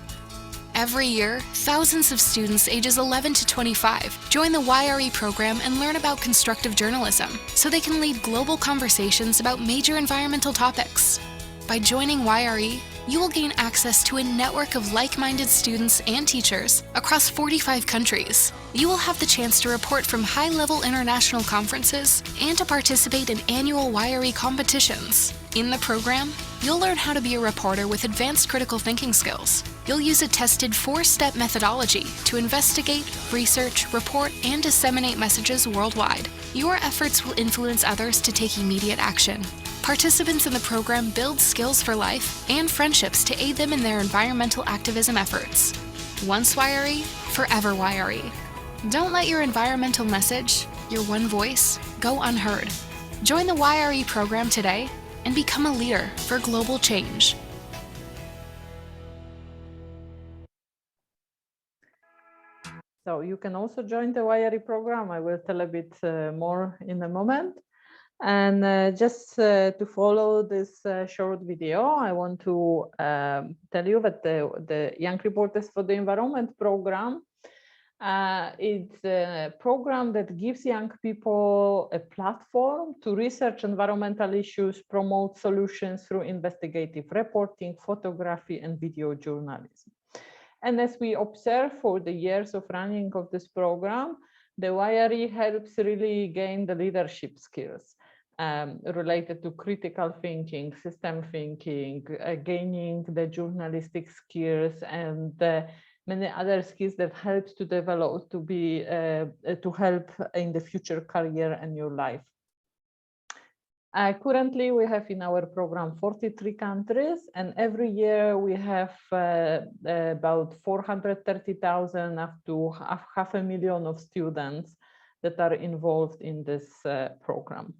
Every year, thousands of students ages 11 to 25 join the YRE program and learn about constructive journalism so they can lead global conversations about major environmental topics. By joining YRE, you will gain access to a network of like-minded students and teachers across 45 countries. You will have the chance to report from high-level international conferences and to participate in annual YRE competitions. In the program, you'll learn how to be a reporter with advanced critical thinking skills. You'll use a tested 4-step methodology to investigate, research, report, and disseminate messages worldwide. Your efforts will influence others to take immediate action. Participants in the program build skills for life and friendships to aid them in their environmental activism efforts. Once YRE, forever YRE. Don't let your environmental message, your one voice, go unheard. Join the YRE program today and become a leader for global change. So you can also join the YRE program. I will tell a bit more in a moment. And just to follow this short video, I want to tell you that the Young Reporters for the Environment program it's a program that gives young people a platform to research environmental issues, promote solutions through investigative reporting, photography, and video journalism. And as we observe for the years of running of this program, the YRE helps really gain the leadership skills related to critical thinking, system thinking, gaining the journalistic skills, and many other skills that help to develop to help in the future career and your life. Currently, we have in our program 43 countries, and every year we have about 430,000 up to 500,000 of students that are involved in this program.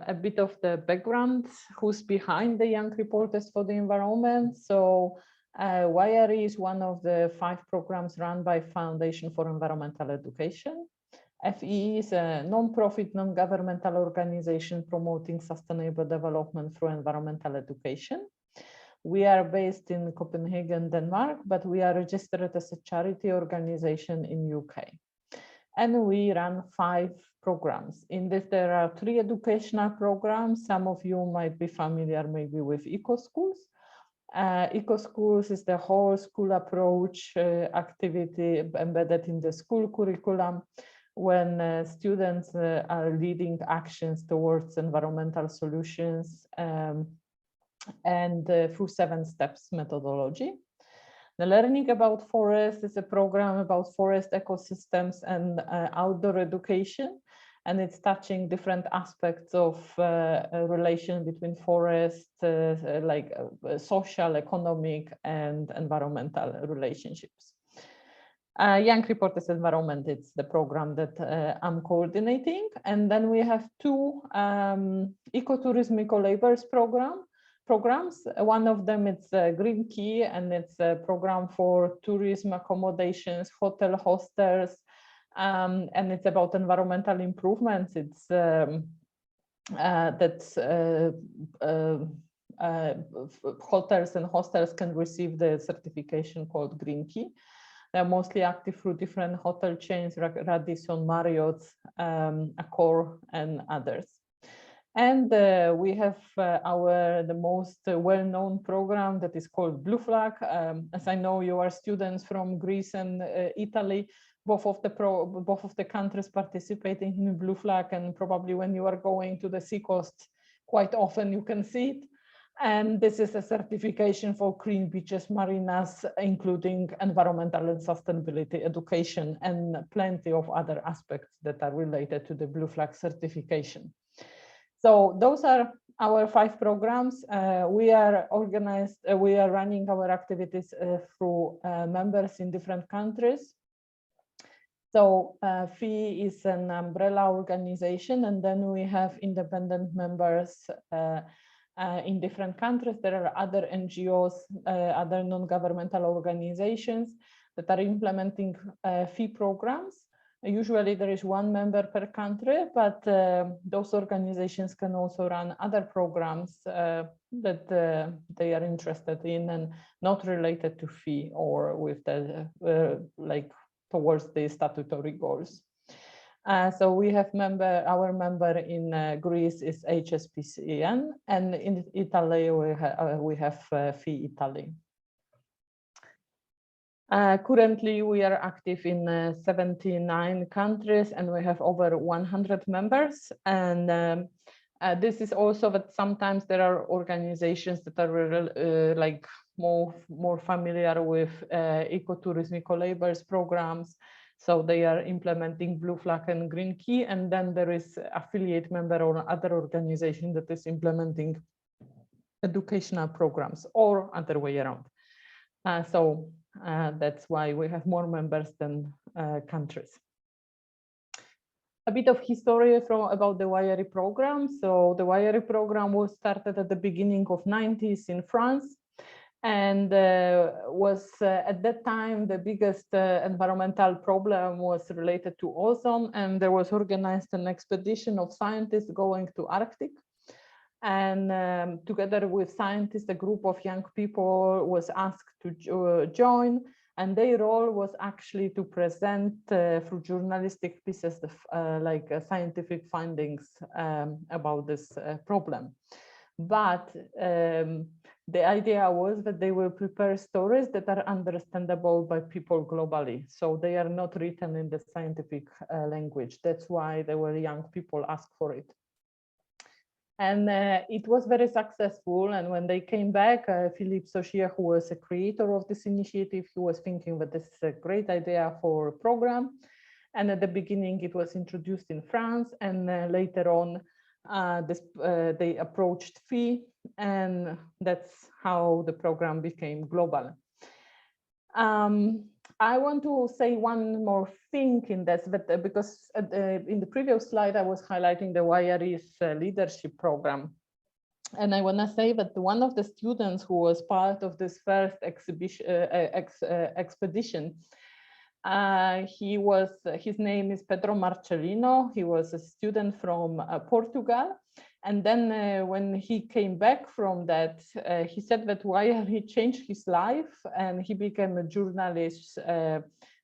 A bit of the background, who's behind the Young Reporters for the Environment. So YRE is one of the 5 programs run by Foundation for Environmental Education. FEE is a non-profit, non-governmental organization promoting sustainable development through environmental education. We are based in Copenhagen, Denmark, but we are registered as a charity organization in UK. And we run 5 programs. In this, there are 3 educational programs. Some of you might be familiar maybe with EcoSchools. EcoSchools is the whole school approach activity embedded in the school curriculum when students are leading actions towards environmental solutions and through 7 steps methodology. The Learning About Forest is a program about forest ecosystems and outdoor education, and it's touching different aspects of a relation between forest, like social, economic, and environmental relationships. Young Reporters Environment, it's the program that I'm coordinating. And then we have 2 ecotourism, eco-labels programs. One of them is Green Key, and it's a program for tourism accommodations, hotel hostels, and it's about environmental improvements. It's hotels and hostels can receive the certification called Green Key. They're mostly active through different hotel chains, Radisson, Marriott, Accor, and others. And we have the most well-known program that is called Blue Flag. As I know, you are students from Greece and Italy, both of the countries participating in Blue Flag, and probably when you are going to the seacoast, quite often you can see it. And this is a certification for clean beaches, marinas, including environmental and sustainability education, and plenty of other aspects that are related to the Blue Flag certification. So those are our 5 programs. We are running our activities through members in different countries. So FEE is an umbrella organization, and then we have independent members in different countries. There are other NGOs, other non-governmental organizations that are implementing FEE programs. Usually there is one member per country, but those organizations can also run other programs that they are interested in and not related to FEE or with the like towards the statutory goals. So we have our member in Greece is HSPCN, and in Italy we have FEE Italy. Currently, we are active in 79 countries, and we have over 100 members. And this is also that sometimes there are organizations that are like more familiar with ecotourism, eco-labels programs. So they are implementing Blue Flag and Green Key, and then there is affiliate member or other organization that is implementing educational programs, or other way around. That's why we have more members than countries. A bit of history about the YRE program. So the YRE program was started at the beginning of 90s in France, and was at that time the biggest environmental problem was related to ozone, and there was organized an expedition of scientists going to Arctic. And together with scientists, a group of young people was asked to join, and their role was actually to present through journalistic pieces like scientific findings about this problem. But the idea was that they will prepare stories that are understandable by people globally. So they are not written in the scientific language. That's why there were young people ask for it. And it was very successful. And when they came back, Philippe Sauchier, who was a creator of this initiative, he was thinking that this is a great idea for a program. And at the beginning, it was introduced in France. And later on, they approached FEE. And that's how the program became global. I want to say one more thing in this, because in the previous slide, I was highlighting the YRE's leadership program. And I want to say that one of the students who was part of this first expedition, his name is Pedro Marcelino. He was a student from Portugal. And then when he came back from that, he said that he changed his life, and he became a journalist,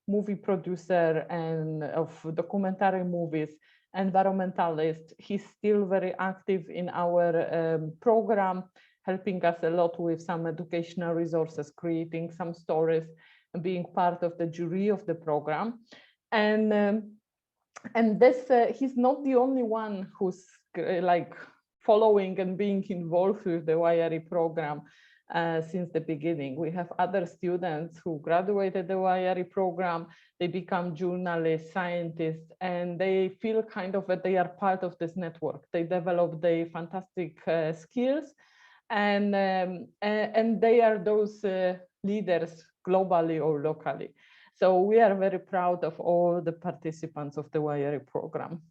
movie producer, and of documentary movies, environmentalist. He's still very active in our program, helping us a lot with some educational resources, creating some stories, and being part of the jury of the program. And he's not the only one who's like following and being involved with the YRE program since the beginning. We have other students who graduated the YRE program. They become journalists, scientists, and they feel kind of that they are part of this network. They develop their fantastic skills, and they are those leaders globally or locally. So we are very proud of all the participants of the YRE program.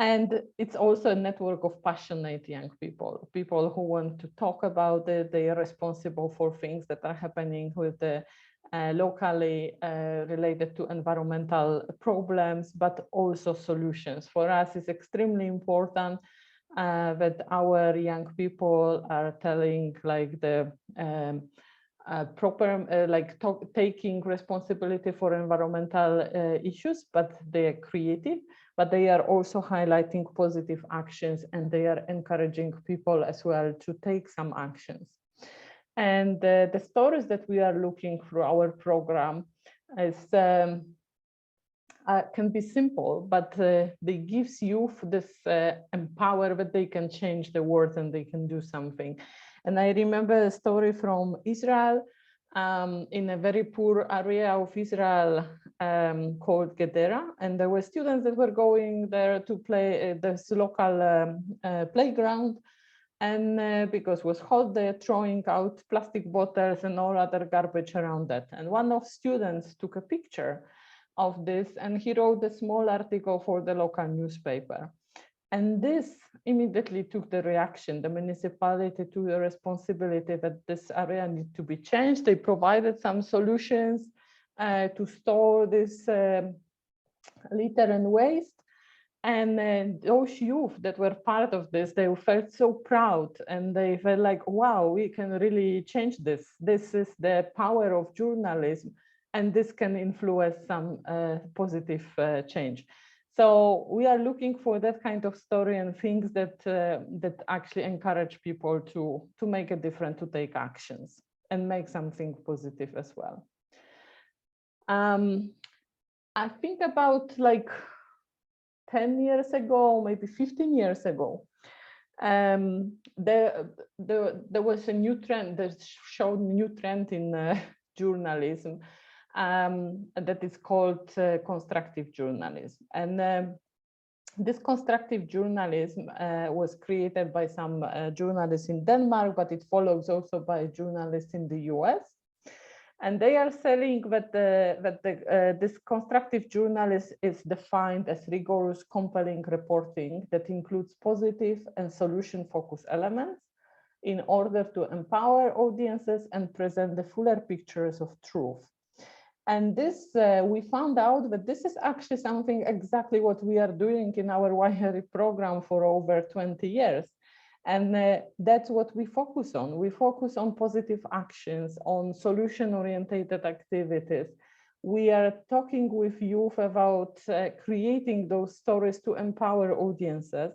And it's also a network of passionate young people, people who want to talk about it. They are responsible for things that are happening with the locally related to environmental problems, but also solutions. For us, it's extremely important that our young people are telling like the taking responsibility for environmental issues, but they are creative, but they are also highlighting positive actions, and they are encouraging people as well to take some actions. And the stories that we are looking through our program is can be simple, but they gives youth this empower that they can change the world and they can do something. And I remember a story from Israel, in a very poor area of Israel called Gedera. And there were students that were going there to play this local playground. And because it was hot, they're throwing out plastic bottles and all other garbage around that. And one of students took a picture of this, and he wrote a small article for the local newspaper. And this immediately took the reaction. The municipality took the responsibility that this area needs to be changed. They provided some solutions to store this litter and waste. And those youth that were part of this, they felt so proud, and they felt like, wow, we can really change this. This is the power of journalism, and this can influence some positive change. So we are looking for that kind of story and things that that actually encourage people to make a difference, to take actions and make something positive as well. I think about like 10 years ago, maybe 15 years ago, there was a new trend that showed a new trend in journalism that is called constructive journalism. And this constructive journalism was created by some journalists in Denmark, but it follows also by journalists in the US. And they are saying that, this constructive journalism is defined as rigorous, compelling reporting that includes positive and solution-focused elements in order to empower audiences and present the fuller pictures of truth. And this, we found out that this is actually something exactly what we are doing in our YRE program for over 20 years. And that's what we focus on. We focus on positive actions, on solution-oriented activities. We are talking with youth about creating those stories to empower audiences.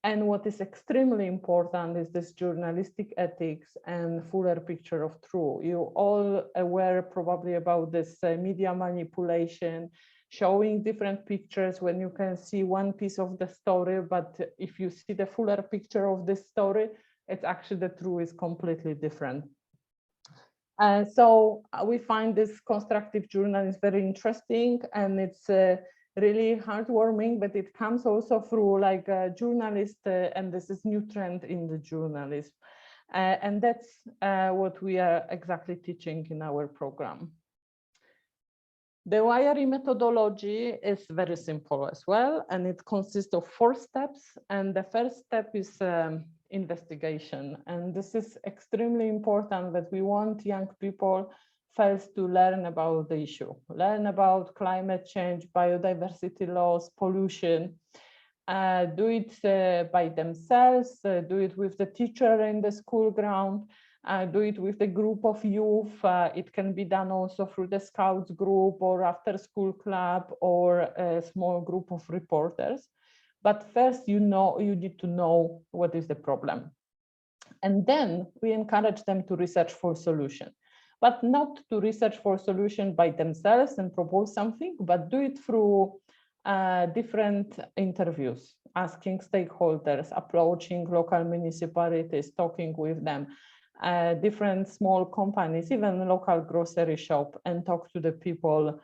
And what is extremely important is this journalistic ethics and fuller picture of truth. You're all aware probably about this media manipulation, showing different pictures when you can see one piece of the story, but if you see the fuller picture of this story, it's actually the truth is completely different. So we find this constructive journalism very interesting, and it's really heartwarming, but it comes also through like journalists, and this is new trend in the journalism. And that's what we are exactly teaching in our program. The YRE methodology is very simple as well, and it consists of 4 steps. And the first step is investigation. And this is extremely important, that we want young people first to learn about the issue, learn about climate change, biodiversity loss, pollution, do it by themselves, do it with the teacher in the school ground, do it with the group of youth. It can be done also through the Scouts group or after school club or a small group of reporters. But first, you need to know what is the problem. And then we encourage them to research for solution, but not to research for solution by themselves and propose something, but do it through different interviews, asking stakeholders, approaching local municipalities, talking with them, different small companies, even local grocery shop, and talk to the people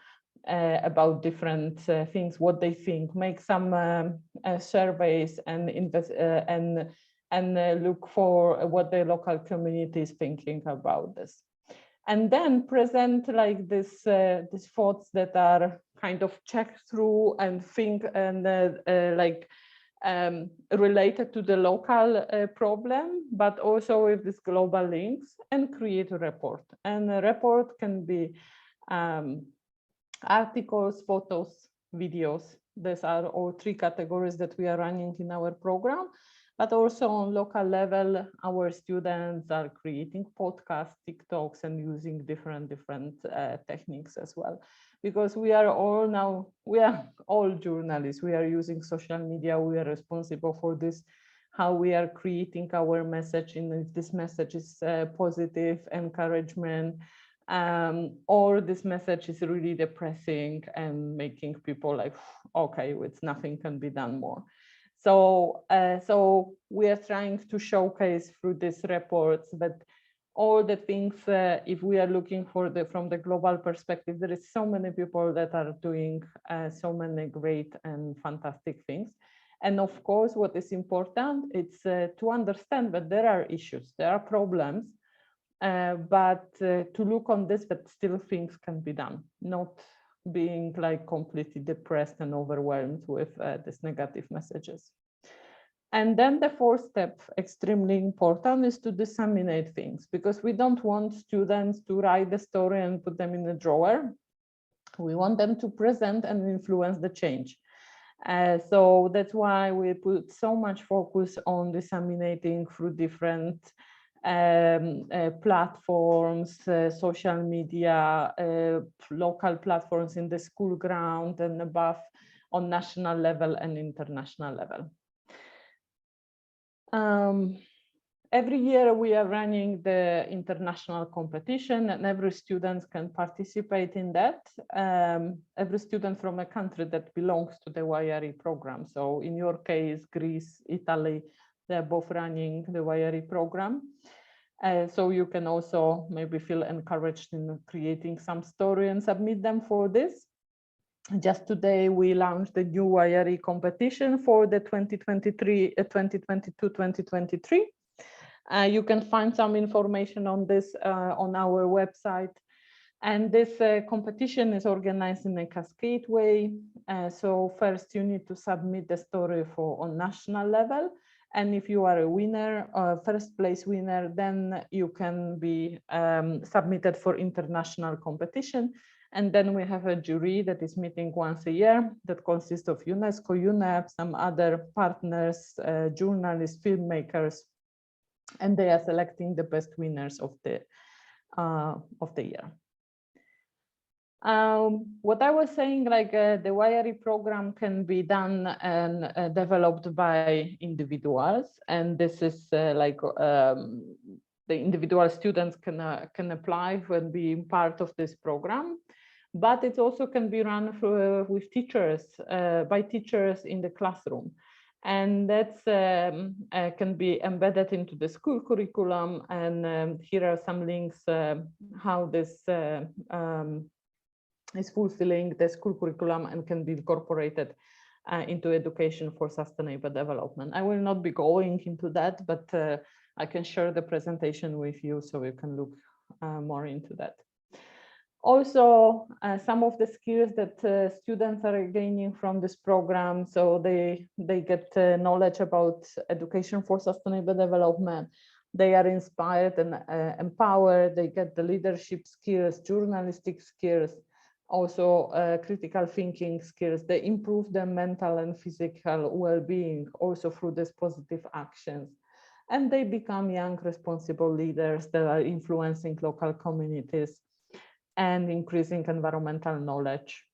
about different things, what they think, make some surveys and invest and look for what the local community is thinking about this. And then present like this these thoughts that are kind of checked through and think and related to the local problem, but also with these global links, and create a report. And a report can be articles, photos, videos. These are all 3 categories that we are running in our program. But also on local level, our students are creating podcasts, TikToks, and using different techniques as well. Because we are all journalists. We are using social media. We are responsible for this, how we are creating our message, and if this message is positive, encouragement, or this message is really depressing and making people like, okay, it's nothing can be done more. So, so we are trying to showcase through these reports that all the things, if we are looking for from the global perspective, there is so many people that are doing so many great and fantastic things. And of course, what is important, it's to understand that there are issues, there are problems, but to look on this, that still things can be done, not being like completely depressed and overwhelmed with these negative messages. And then the fourth step, extremely important, is to disseminate things, because we don't want students to write the story and put them in a drawer. We want them to present and influence the change. So that's why we put so much focus on disseminating through different platforms, social media, local platforms in the school ground and above, on national level and international level. Every year we are running the international competition, and every student can participate in that. Every student from a country that belongs to the YRE program. So in your case, Greece, Italy, they're both running the YRE program. So you can also maybe feel encouraged in creating some story and submit them for this. Just today, we launched the new YRE competition for the 2022-2023. You can find some information on this on our website. And this competition is organized in a cascade way. So first, you need to submit the story on national level. And if you are a winner, first place winner, then you can be submitted for international competition. And then we have a jury that is meeting once a year that consists of UNESCO, UNEP, some other partners, journalists, filmmakers, and they are selecting the best winners of the year. What I was saying, like the YRE program can be done and developed by individuals, and this is the individual students can apply when being part of this program. But it also can be run with teachers, by teachers in the classroom. And that can be embedded into the school curriculum. And here are some links how this is fulfilling the school curriculum and can be incorporated into education for sustainable development. I will not be going into that, but I can share the presentation with you so you can look more into that. Also, some of the skills that students are gaining from this program, so they get knowledge about education for sustainable development. They are inspired and empowered. They get the leadership skills, journalistic skills, also critical thinking skills. They improve their mental and physical well-being also through these positive actions. And they become young, responsible leaders that are influencing local communities and increasing environmental knowledge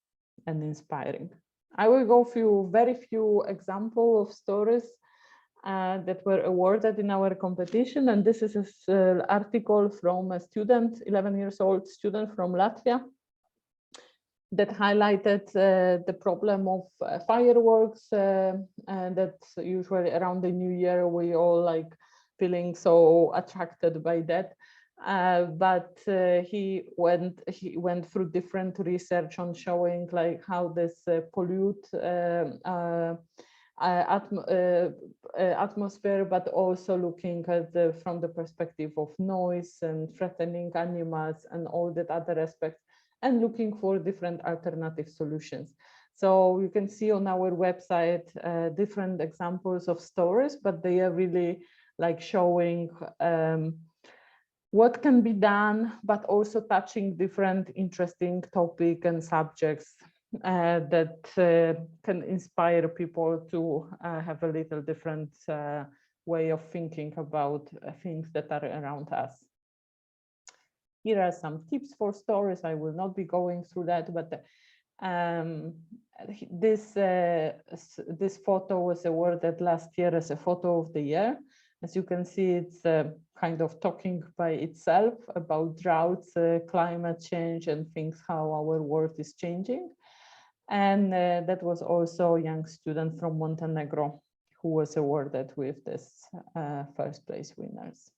and inspiring. I will go through very few examples of stories that were awarded in our competition. And this is an article from a student, 11 years old student from Latvia, that highlighted the problem of fireworks, and that usually around the New Year, we all like feeling so attracted by that. But he went through different research on showing like how this pollute atmosphere, but also looking at from the perspective of noise and threatening animals and all that other aspects, and looking for different alternative solutions. So you can see on our website different examples of stories, but they are really like showing what can be done, but also touching different interesting topics and subjects that can inspire people to have a little different way of thinking about things that are around us. Here are some tips for stories. I will not be going through that, but this photo was awarded last year as a photo of the year. As you can see, it's kind of talking by itself about droughts, climate change, and things, how our world is changing. And that was also a young student from Montenegro who was awarded with this first place winners.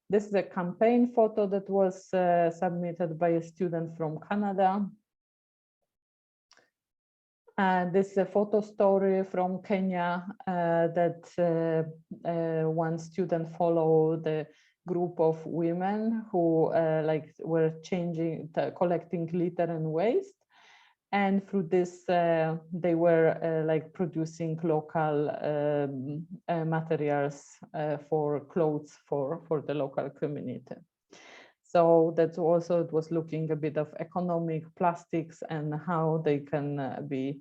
This is a campaign photo that was submitted by a student from Canada. This is a photo story from Kenya that one student followed the group of women who were collecting litter and waste. And through this, they were producing local materials for clothes for the local community. So that's also, it was looking a bit of economic plastics and how they can be,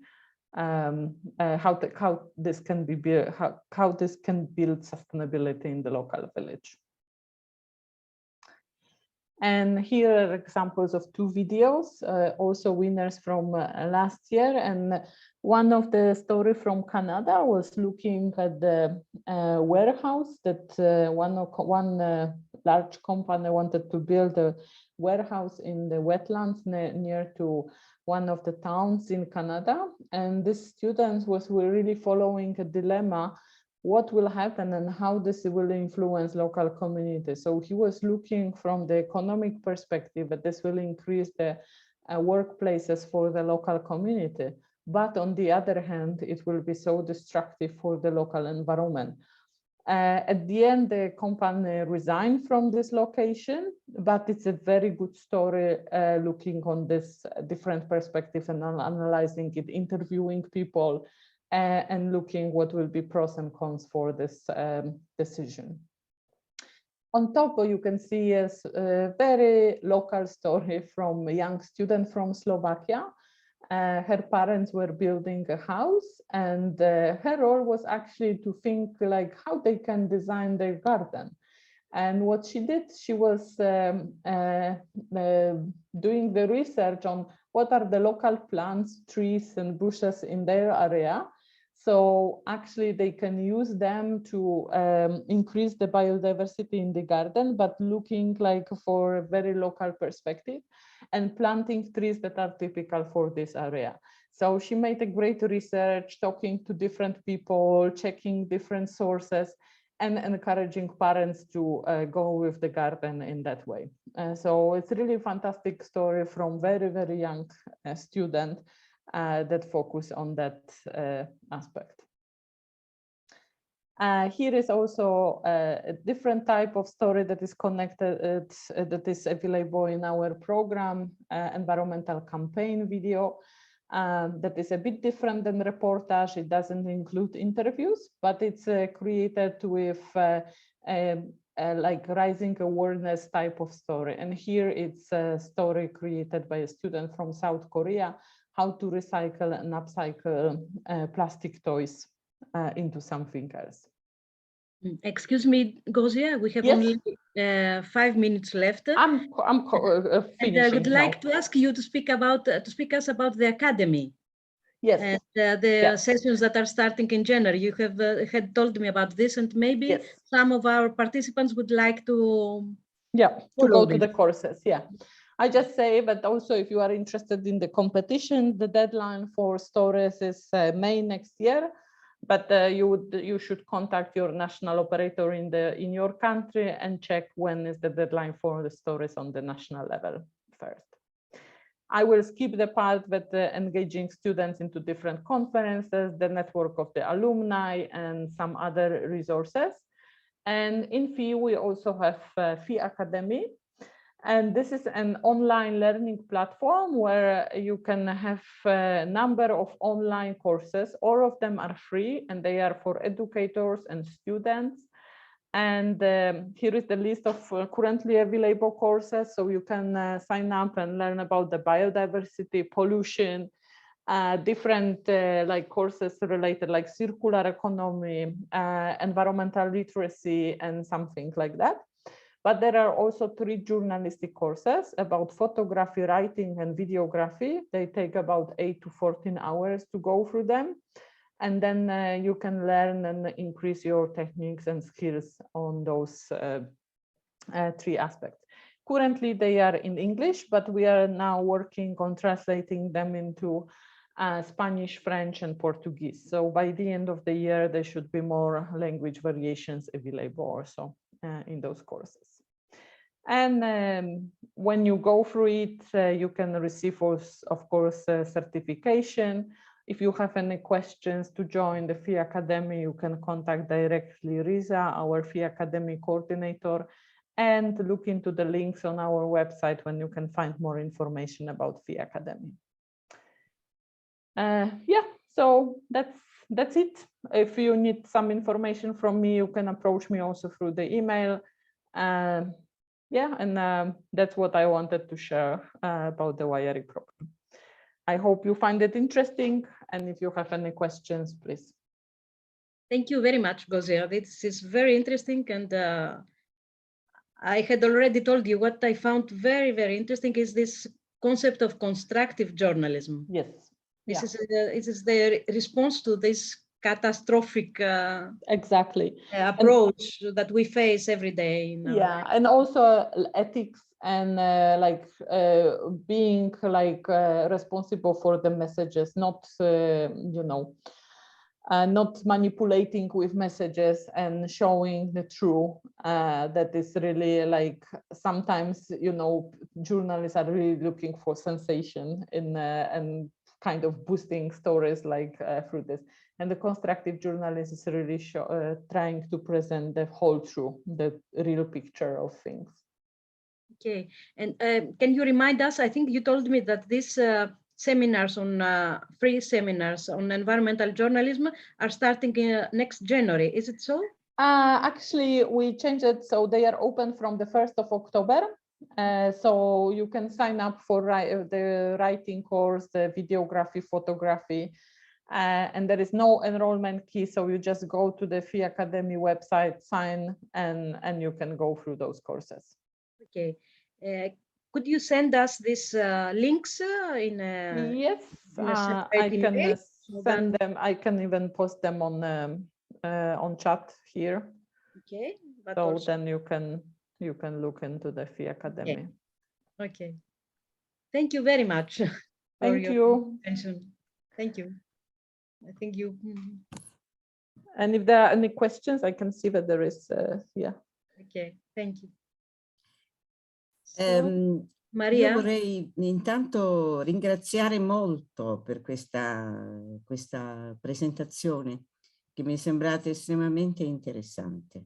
how this can be built, how this can build sustainability in the local village. And here are examples of 2 videos, also winners from last year. And one of the story from Canada was looking at the warehouse that one large company wanted to build a warehouse in the wetlands near to one of the towns in Canada. And these students were really following a dilemma: what will happen and how this will influence local communities. So he was looking from the economic perspective that this will increase the workplaces for the local community. But on the other hand, it will be so destructive for the local environment. At the end, the company resigned from this location, but it's a very good story looking on this different perspective and analyzing it, interviewing people, and looking what will be pros and cons for this decision. On top, you can see a very local story from a young student from Slovakia. Her parents were building a house, and her role was actually to think like how they can design their garden. And what she did, she was doing the research on what are the local plants, trees, and bushes in their area. So actually they can use them to increase the biodiversity in the garden, but looking like for a very local perspective and planting trees that are typical for this area. So she made a great research, talking to different people, checking different sources, and encouraging parents to go with the garden in that way. So it's really a fantastic story from very, very young student that focus on that aspect. Here is also a different type of story that is connected, that is available in our program, environmental campaign video. That is a bit different than reportage. It doesn't include interviews, but it's created with like rising awareness type of story. And here it's a story created by a student from South Korea, how to recycle and upcycle plastic toys into something else. Excuse me, Gozia, we have only 5 minutes left. I'm finishing. And I would like to ask you to speak us about the academy. Yes. And the sessions that are starting in January. You have had told me about this, and maybe some of our participants would like to go to the courses. I just say, but also if you are interested in the competition, the deadline for stories is May next year. But you should contact your national operator in your country and check when is the deadline for the stories on the national level first. I will skip the part with engaging students into different conferences, the network of the alumni, and some other resources. And in FEE, we also have FEE Academy. And this is an online learning platform where you can have a number of online courses. All of them are free, and they are for educators and students. And here is the list of currently available courses. So you can sign up and learn about the biodiversity, pollution, different like courses related like circular economy, environmental literacy, and something like that. But there are also 3 journalistic courses about photography, writing, and videography. They take about 8 to 14 hours to go through them. And then you can learn and increase your techniques and skills on those 3 aspects. Currently, they are in English, but we are now working on translating them into Spanish, French, and Portuguese. So by the end of the year, there should be more language variations available also in those courses. And when you go through it, you can receive, of course, certification. If you have any questions to join the FEE Academy, you can contact directly Riza, our FEE Academy coordinator, and look into the links on our website when you can find more information about FEE Academy. Yeah, so that's it. If you need some information from me, you can approach me also through the email. Yeah, and that's what I wanted to share about the YRE program. I hope you find it interesting, and if you have any questions, please. Thank you very much, Gozia. This is very interesting, and I had already told you what I found very, very interesting is this concept of constructive journalism. Yes. This is the response to this catastrophic exactly approach that we face every day. Yeah, and also ethics and being responsible for the messages, not not manipulating with messages and showing the truth. That is really like sometimes journalists are really looking for sensation and kind of boosting stories like through this. And the constructive journalist is really trying to present the whole truth, the real picture of things. Okay, and can you remind us, I think you told me that these seminars on free seminars on environmental journalism are starting next January, is it so? Actually, we changed it, so they are open from the 1st of October. So you can sign up for the writing course, the videography, photography, and there is no enrollment key. So you just go to the FEE Academy website, sign, and you can go through those courses. Okay. Could you send us these links in yes, I can send them. I can even post them on chat here. Okay. But so also... then you can look into the FEE Academy. Okay. Thank you very much. Thank you. Attention. Thank you. I think you. And if there are any questions, I can see that there is. Yeah. Okay. Thank you. Maria? Io vorrei intanto ringraziare molto per questa presentazione che mi è sembrata estremamente interessante.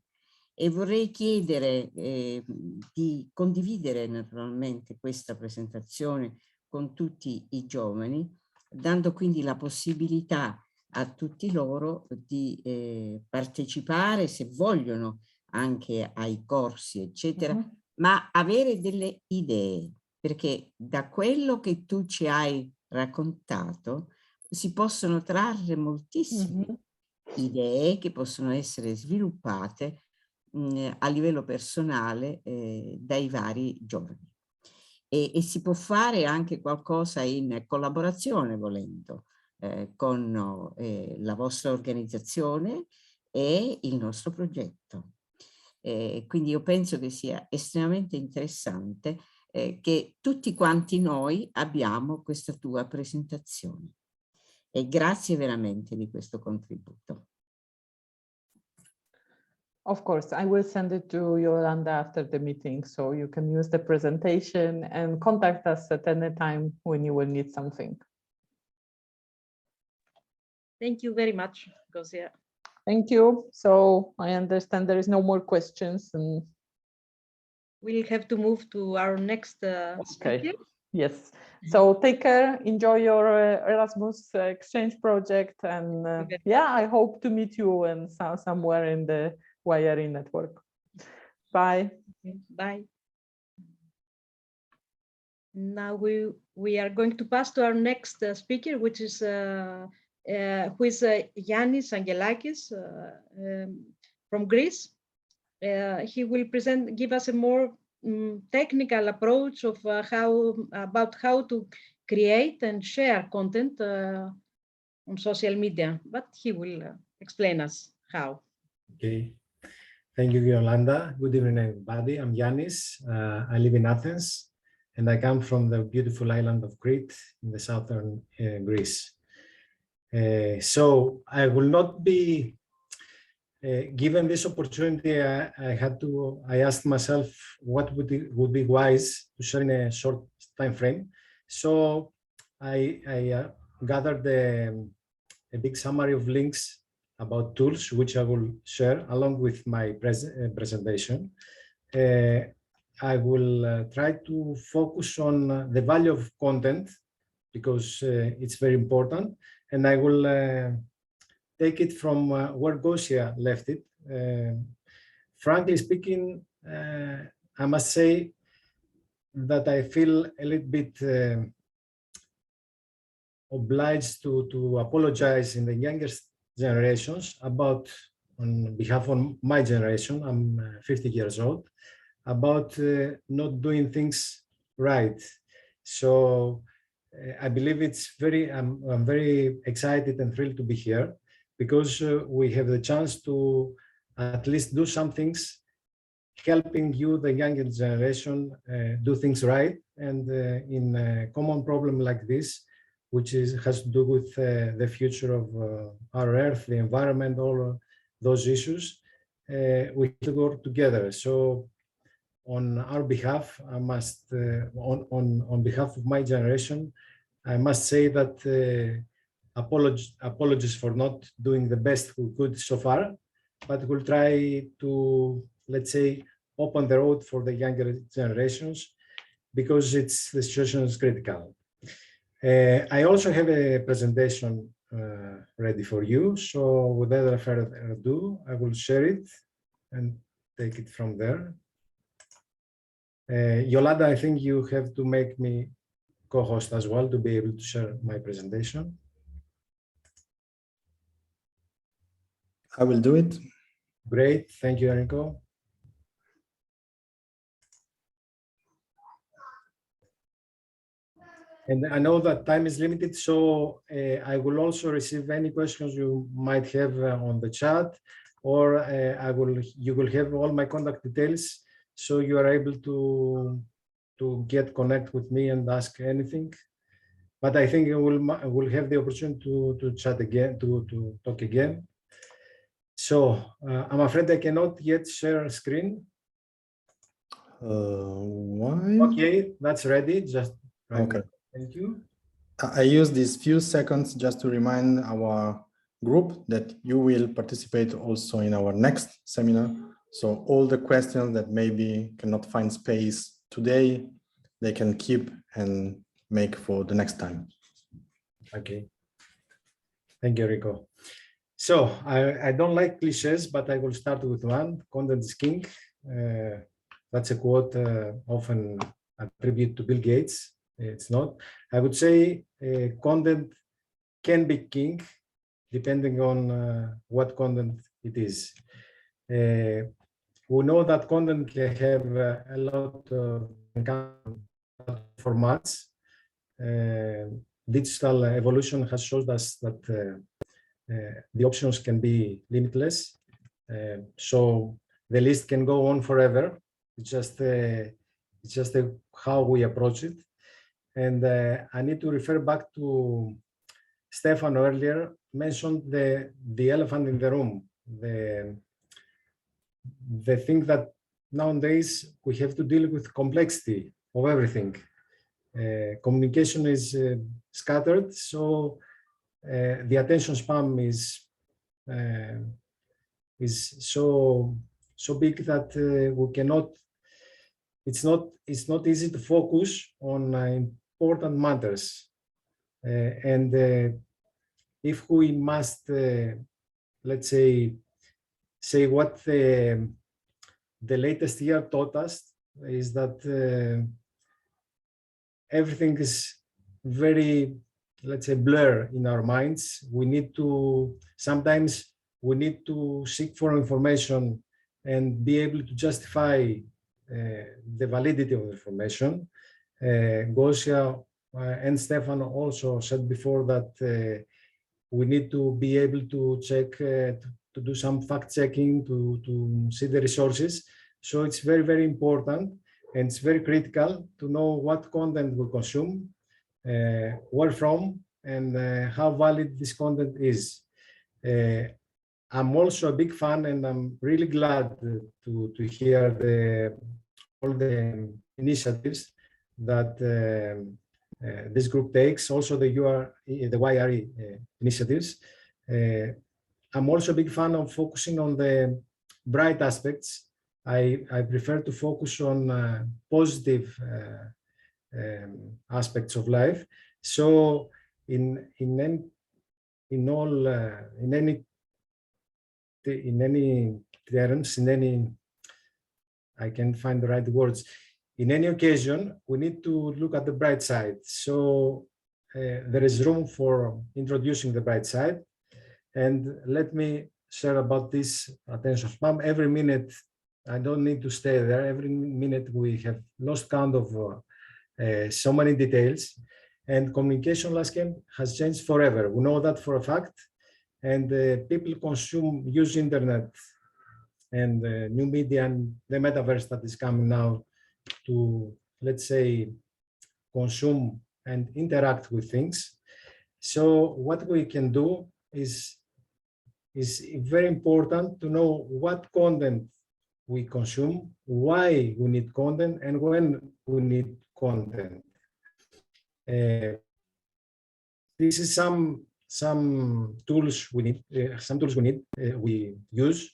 E vorrei chiedere di condividere naturalmente questa presentazione con tutti i giovani, dando quindi la possibilità a tutti loro di partecipare, se vogliono, anche ai corsi, eccetera, ma avere delle idee, perché da quello che tu ci hai raccontato si possono trarre moltissime idee che possono essere sviluppate a livello personale dai vari giovani. E si può fare anche qualcosa in collaborazione, volendo, con la vostra organizzazione e il nostro progetto. Quindi io penso che sia estremamente interessante che tutti quanti noi abbiamo questa tua presentazione. E grazie veramente di questo contributo. Of course, I will send it to Yolanda after the meeting, so you can use the presentation and contact us at any time when you will need something. Thank you very much, Gozia. Thank you. So I understand there is no more questions. And we'll have to move to our next speaker. Yes. So take care, enjoy your Erasmus exchange project, and yeah, I hope to meet you and somewhere in the YRE network. Bye. Bye. Now we are going to pass to our next speaker, which is who is Yannis Angelakis from Greece. He will give us a more technical approach of how to create and share content on social media, but he will explain us how. Okay, thank you, Yolanda. Good evening, everybody. I'm Yannis. I live in Athens, and I come from the beautiful island of Crete in the southern Greece. So I will not be given this opportunity. I asked myself what would be wise to share in a short time frame. So I gathered a big summary of links about tools, which I will share along with my presentation. I will try to focus on the value of content because it's very important, and I will take it from where Gosia left it. Frankly speaking, I must say that I feel a little bit obliged to apologize in the youngest generations about, on behalf of my generation, I'm 50 years old, about not doing things right. So I believe it's I'm very excited and thrilled to be here because we have the chance to at least do some things helping you, the younger generation, do things right. And in a common problem like this, which has to do with the future of our Earth, the environment, all those issues, we have to work together. So on our behalf, I must, on behalf of my generation, I must say that apologies for not doing the best we could so far, but we'll try to, let's say, open the road for the younger generations because the situation is critical. I also have a presentation ready for you. So without further ado, I will share it and take it from there. Yolanda, I think you have to make me co-host as well to be able to share my presentation. I will do it. Great, thank you, Enrico. And I know that time is limited, so I will also receive any questions you might have on the chat, or you will have all my contact details, so you are able to connect with me and ask anything. But I think we'll have the opportunity to chat again, to talk again. So I'm afraid I cannot yet share screen. Why? Okay, that's ready. Just right okay. Now. Thank you. I use these few seconds just to remind our group that you will participate also in our next seminar. So all the questions that maybe cannot find space today, they can keep and make for the next time. Okay. Thank you, Rico. So I don't like cliches, but I will start with one. Content is king. That's a quote often attributed to Bill Gates. It's not. I would say content can be king depending on what content it is. We know that content can have a lot of formats. Digital evolution has showed us that the options can be limitless. So the list can go on forever. It's just how we approach it. And I need to refer back to Stefan earlier, mentioned the elephant in the room, the thing that nowadays we have to deal with complexity of everything. Communication is scattered, so the attention span is so big that we cannot. It's not easy to focus on important matters, and if we must, let's say what the latest year taught us is that everything is very, let's say, blur in our minds. Sometimes we need to seek for information and be able to justify the validity of information. Gosia and Stefan also said before that we need to be able to check, to do some fact checking, to see the resources. So it's very, very important, and it's very critical to know what content we consume, where from, and how valid this content is. I'm also a big fan, and I'm really glad to hear all the initiatives that this group takes, also the YRE initiatives. I'm also a big fan of focusing on the bright aspects. I prefer to focus on positive aspects of life. So in any terms, I can't find the right words. In any occasion, we need to look at the bright side. So there is room for introducing the bright side. And let me share about this attention span. Every minute, I don't need to stay there. Every minute we have lost count of so many details. And communication landscape has changed forever. We know that for a fact. And people use internet and new media and the metaverse that is coming now to, let's say, consume and interact with things. So what we can do is very important to know what content we consume, why we need content, and when we need content. This is some tools we need. We use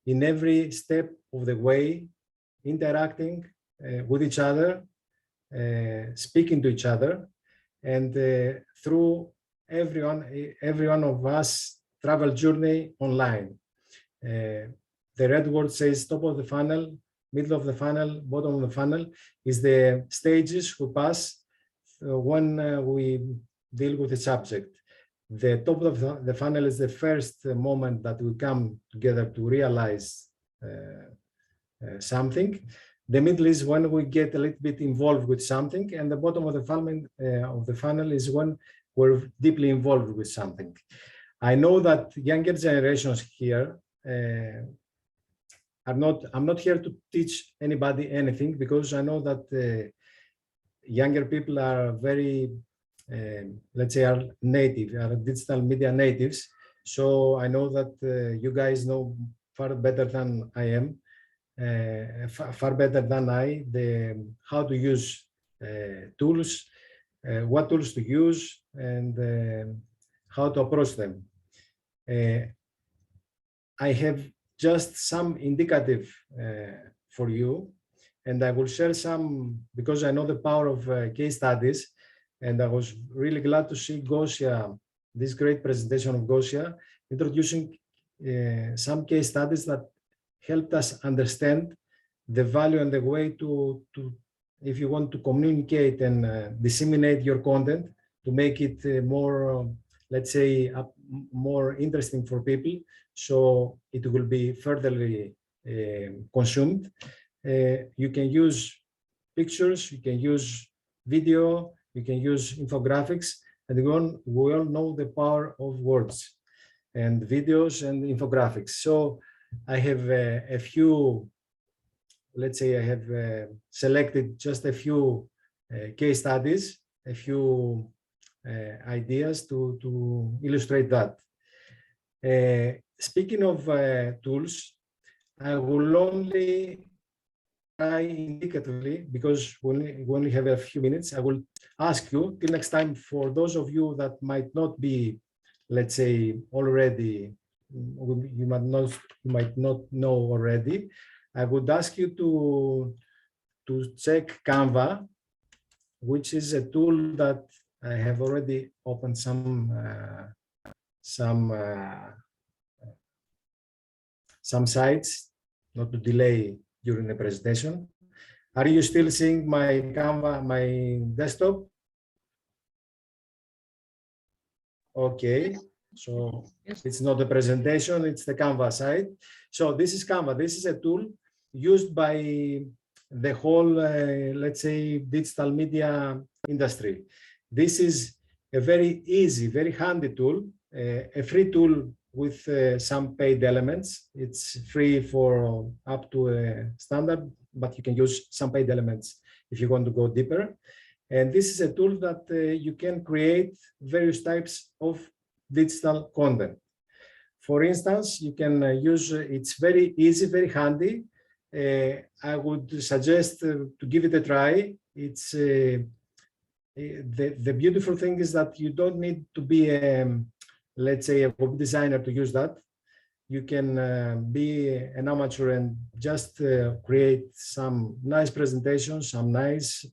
in every step of the way, interacting with each other, speaking to each other, and through every one of us travel journey online. The red word says top of the funnel, middle of the funnel, bottom of the funnel is the stages we pass when we deal with a subject. The top of the funnel is the first moment that we come together to realize something. The middle is when we get a little bit involved with something, and the bottom of the funnel is when we're deeply involved with something. I know that younger generations here I'm not here to teach anybody anything, because I know that younger people are very, let's say, are native, are digital media natives. So I know that you guys know far better than I am, far better than I, how to use tools, what tools to use, and how to approach them. I have just some indicative for you, and I will share some because I know the power of case studies, and I was really glad to see Gosia, this great presentation of Gosia, introducing some case studies that helped us understand the value and the way to if you want to communicate and disseminate your content, to make it more, let's say, more interesting for people, so it will be furtherly consumed. You can use pictures, you can use video, you can use infographics, and we all know the power of words and videos and infographics. So I have a few, let's say I have selected just a few case studies, a few ideas to illustrate that. Speaking of tools, I will only try indicatively, because we only have a few minutes. I will ask you till next time, for those of you that might not be, let's say, already, you might not know already, I would ask you to check Canva, which is a tool that I have already opened some sites, not to delay during the presentation. Are you still seeing my Canva, my desktop? Okay, so it's not a presentation, it's the Canva site. So this is Canva. This is a tool used by the whole, let's say, digital media industry. This is a very easy, very handy tool, a free tool with some paid elements. It's free for up to a standard, but you can use some paid elements if you want to go deeper. And this is a tool that you can create various types of digital content. For instance, you can use, it's very easy, very handy. I would suggest to give it a try. It's the beautiful thing is that you don't need to be, let's say, a web designer to use that. You can be an amateur and just create some nice presentations, some nice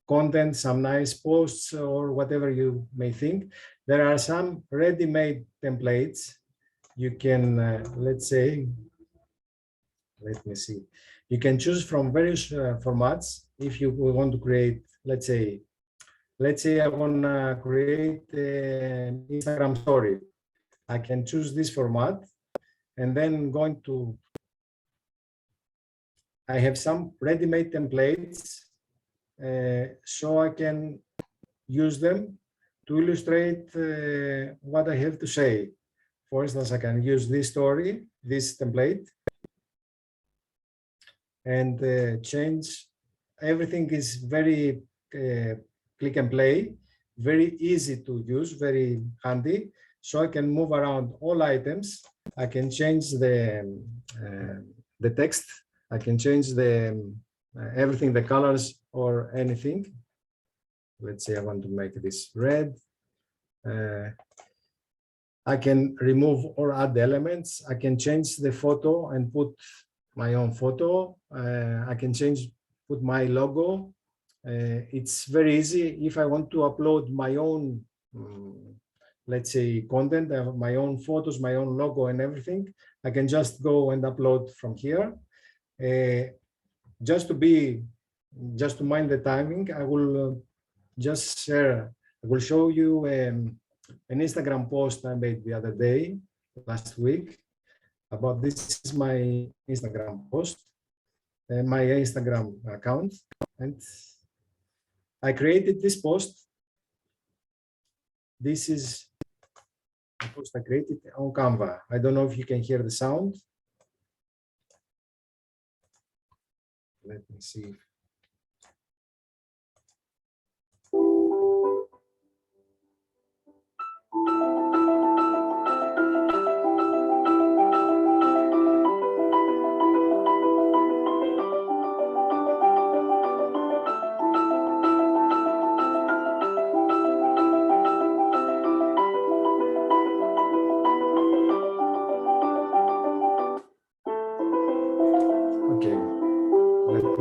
content, some nice posts, or whatever you may think. There are some ready-made templates. You can, let's say, let me see. You can choose from various formats. If you want to create, let's say I want to create an Instagram story. I can choose this format, and then I have some ready-made templates, so I can use them to illustrate what I have to say. For instance, I can use this story, this template, and change. Everything is very click and play, very easy to use, very handy. So I can move around all items. I can change the text. I can change everything, the colors or anything. Let's say I want to make this red. I can remove or add elements. I can change the photo and put my own photo. I can put my logo. It's very easy. If I want to upload my own, let's say, content, my own photos, my own logo and everything, I can just go and upload from here. Just to mind the timing, I will just share, I will show you an Instagram post I made the other day, last week, about this is my Instagram post, my Instagram account, and I created this post. This is a post I created on Canva. I don't know if you can hear the sound. Let me see.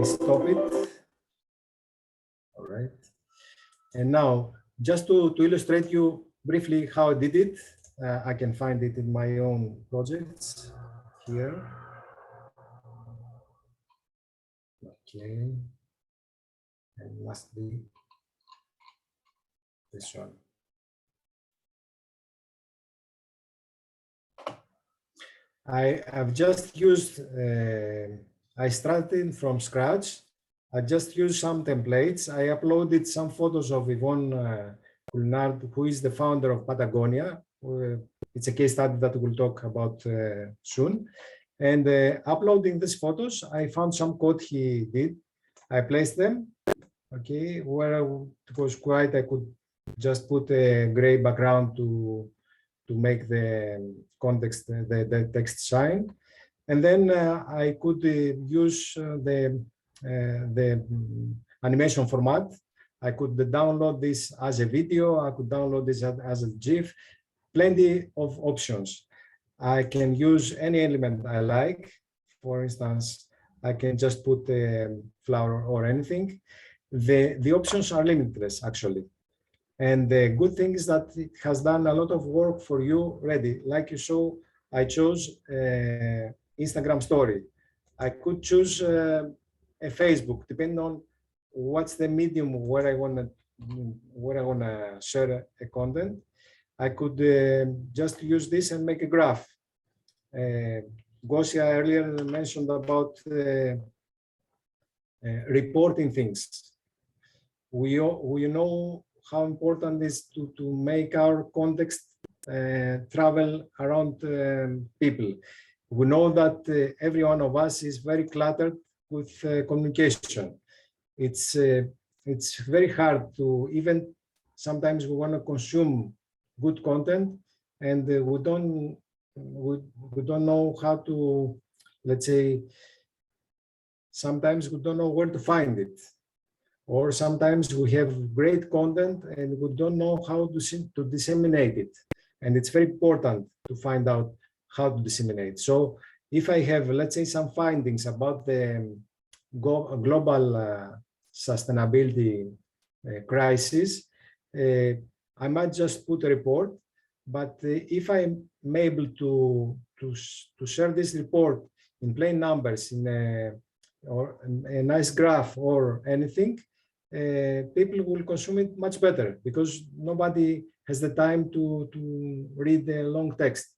Stop it. All right. And now, just to illustrate you briefly how I did it, I can find it in my own projects here. Okay. And lastly, this one. I have just used I started from scratch. I just used some templates. I uploaded some photos of Yvonne Culinard, who is the founder of Patagonia. It's a case study that we'll talk about soon. And uploading these photos, I found some code he did. I placed them, okay, where it was quiet. I could just put a gray background to make the context, the text shine. And then I could use the animation format. I could download this as a video. I could download this as a GIF. Plenty of options. I can use any element I like. For instance, I can just put a flower or anything. The options are limitless, actually. And the good thing is that it has done a lot of work for you already. Like you saw, I chose Instagram story. I could choose a Facebook, depending on what's the medium where I wanna share a content. I could just use this and make a graph. Gosia earlier mentioned about reporting things. We know how important it is to make our context travel around people. We know that every one of us is very cluttered with communication. It's very hard to even sometimes we want to consume good content, and we don't know how to, let's say, sometimes we don't know where to find it. or sometimes we have great content and we don't know how to disseminate it. And it's very important to find out how to disseminate. So if I have, let's say, some findings about the global sustainability crisis, I might just put a report. But if I'm able to share this report in plain numbers, in a nice graph or anything, people will consume it much better, because nobody has the time to read the long text.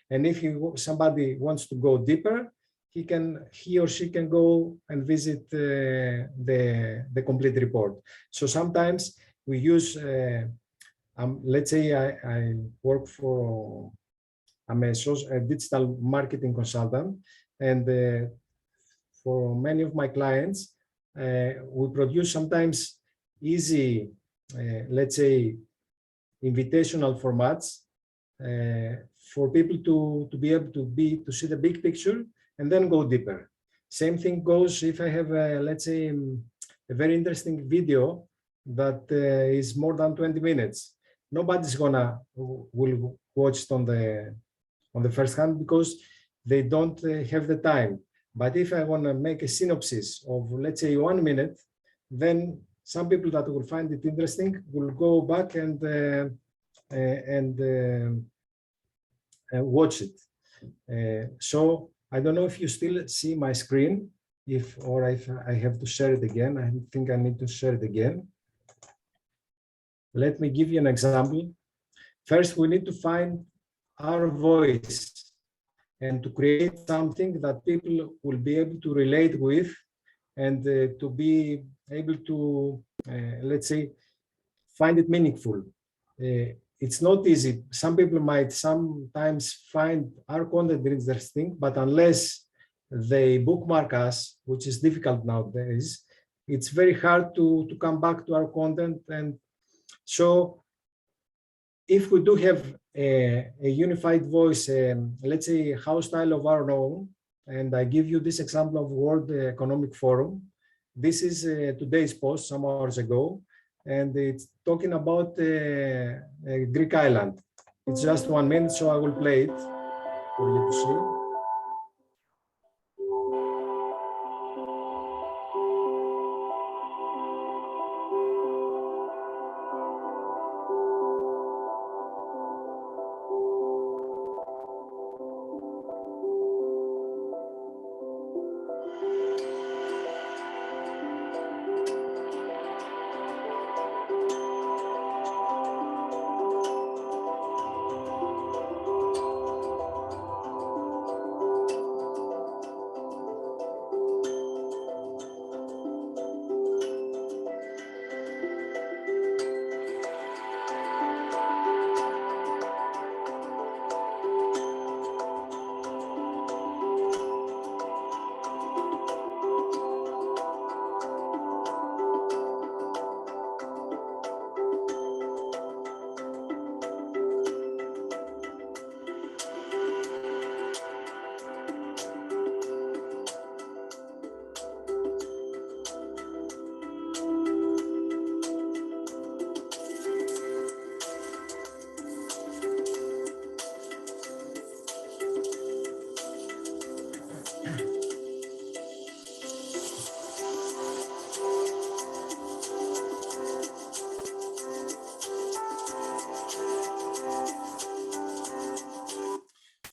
And if somebody wants to go deeper, he or she can go and visit the complete report. So sometimes we use, let's say I work for, I'm a digital marketing consultant, and for many of my clients, we produce sometimes easy, let's say, invitational formats for people to be able to see the big picture and then go deeper. Same thing goes if I have, let's say, a very interesting video that is more than 20 minutes. Nobody's will watch it on the first hand because they don't have the time. But if I want to make a synopsis of, let's say, 1 minute, then some people that will find it interesting will go back and watch it. So I don't know if you still see my screen, or if I have to share it again. I think I need to share it again. Let me give you an example. First, we need to find our voice and to create something that people will be able to relate with, and to be able to, let's say, find it meaningful. It's not easy. Some people might sometimes find our content interesting, but unless they bookmark us, which is difficult nowadays, it's very hard to come back to our content. And so if we do have a unified voice, let's say a house style of our own, and I give you this example of World Economic Forum. This is today's post some hours ago, and it's talking about a Greek island. It's just 1 minute, so I will play it for you to see.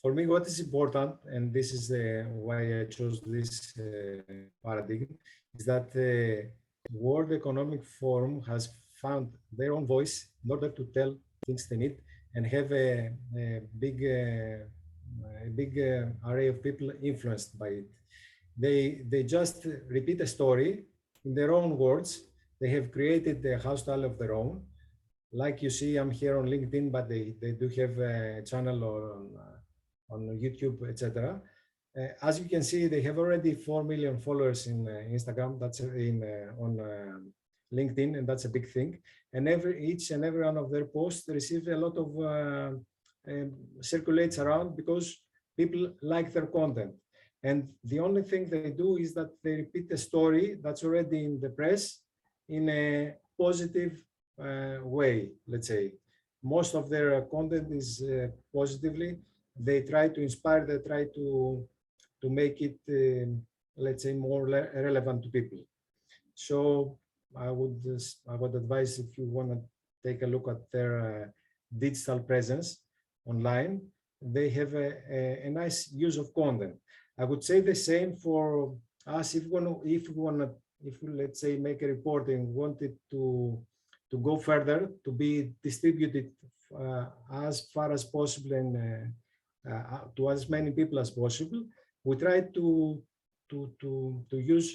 For me, what is important, and this is why I chose this paradigm, is that the World Economic Forum has found their own voice in order to tell things they need and have a big array of people influenced by it. They just repeat a story in their own words. They have created a house style of their own. Like you see, I'm here on LinkedIn, but they do have a channel on YouTube, etc. As you can see, they have already 4 million followers in Instagram. That's on LinkedIn, and that's a big thing. And each and every one of their posts receive a lot of circulates around because people like their content. And the only thing they do is that they repeat the story that's already in the press in a positive way, let's say. Most of their content is positively. They try to inspire, they try to make it, let's say, more relevant to people. So I would advise, if you want to take a look at their digital presence online, they have a nice use of content. I would say the same for us. If we let's say make a report and wanted to go further, to be distributed as far as possible and to as many people as possible, we try to use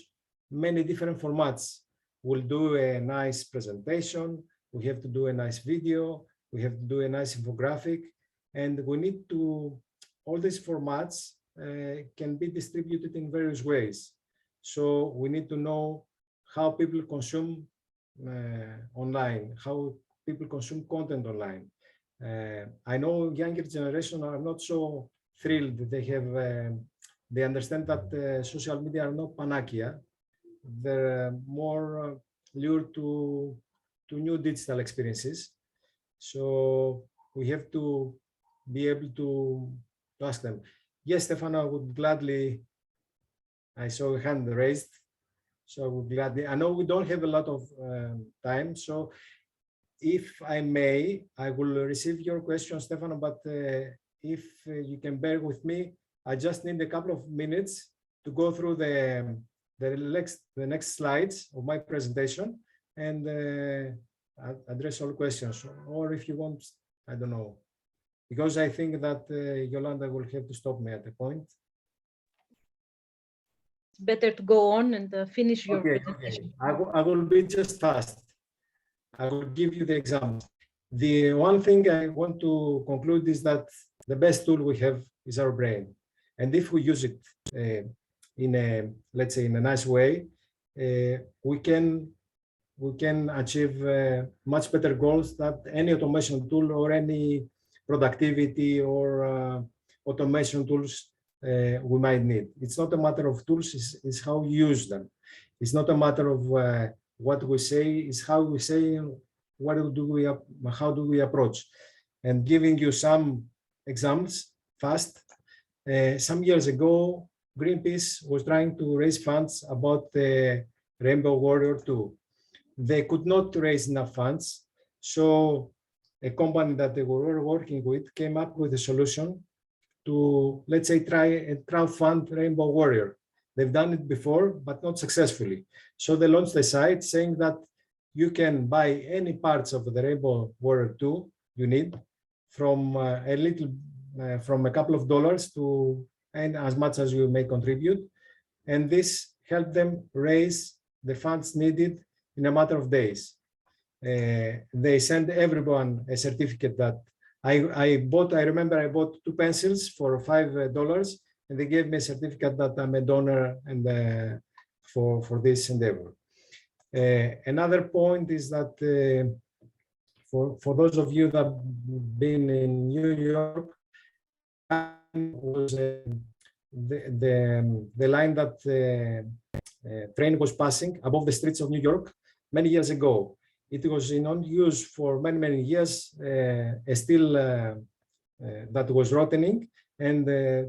many different formats. We'll do a nice presentation, we have to do a nice video, we have to do a nice infographic, and we need to, all these formats can be distributed in various ways. So we need to know how people consume online, how people consume content online. I know younger generation are not so thrilled. They understand that social media are not panacea. They're more lured to new digital experiences. So we have to be able to ask them. Yes, Stefano, I would gladly, I saw a hand raised. So I would gladly, I know we don't have a lot of time. So if I may, I will receive your question, Stefano, but if you can bear with me, I just need a couple of minutes to go through the next slides of my presentation and address all questions. Or if you want, I don't know, because I think that Yolanda will have to stop me at a point. It's better to go on and finish your presentation. Okay. I will be just fast. I will give you the examples. The one thing I want to conclude is that the best tool we have is our brain. And if we use it in a, let's say, in a nice way, we can achieve much better goals than any automation tool or any productivity or automation tools we might need. It's not a matter of tools, it's how you use them. It's not a matter of what we say, it's how we say, how do we approach. And giving you some examples fast. Some years ago, Greenpeace was trying to raise funds about the Rainbow Warrior 2. They could not raise enough funds, so a company that they were working with came up with a solution to, let's say, try and crowdfund Rainbow Warrior. They've done it before, but not successfully. So they launched a site saying that you can buy any parts of the Rainbow Warrior 2 you need, from from a couple of dollars to and as much as you may contribute. And this helped them raise the funds needed in a matter of days. They sent everyone a certificate that I remember I bought 2 pencils for $5, and they gave me a certificate that I'm a donor and for this endeavor. Another point is that for those of you that have been in New York, was the line that the train was passing above the streets of New York many years ago. It was in use for many years, still that was rotting, and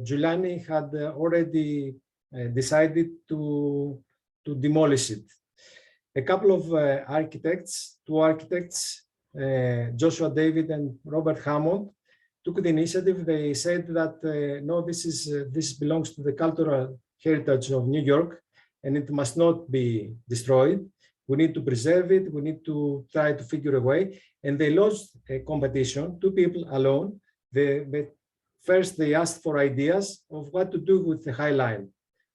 Giuliani had already decided to demolish it. A couple of architects, 2 architects, Joshua David and Robert Hammond, took the initiative. They said that no, this belongs to the cultural heritage of New York, and it must not be destroyed. We need to preserve it. We need to try to figure a way. And they launched a competition, 2 people alone. First, they asked for ideas of what to do with the High Line,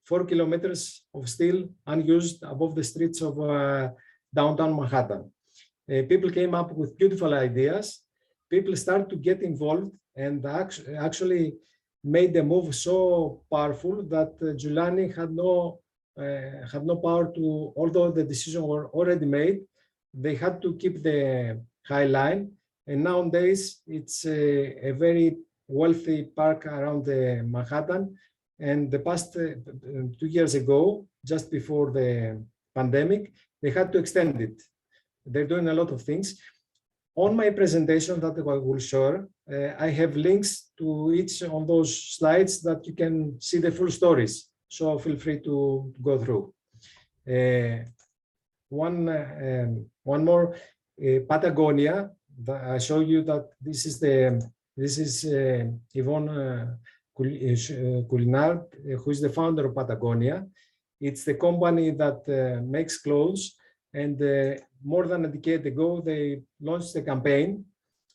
4 kilometers of steel unused above the streets of downtown Manhattan. People came up with beautiful ideas. People started to get involved and actually made the move so powerful that Giuliani had no power to, although the decision were already made, they had to keep the High Line. And nowadays it's a very wealthy park around the Manhattan. And the past 2 years ago, just before the pandemic, they had to extend it. They're doing a lot of things. On my presentation that I will share, I have links to each of those slides that you can see the full stories. So feel free to go through. One more, Patagonia. I show you that this is Yvonne Culinard, who is the founder of Patagonia. It's the company that makes clothes, and more than a decade ago, they launched a campaign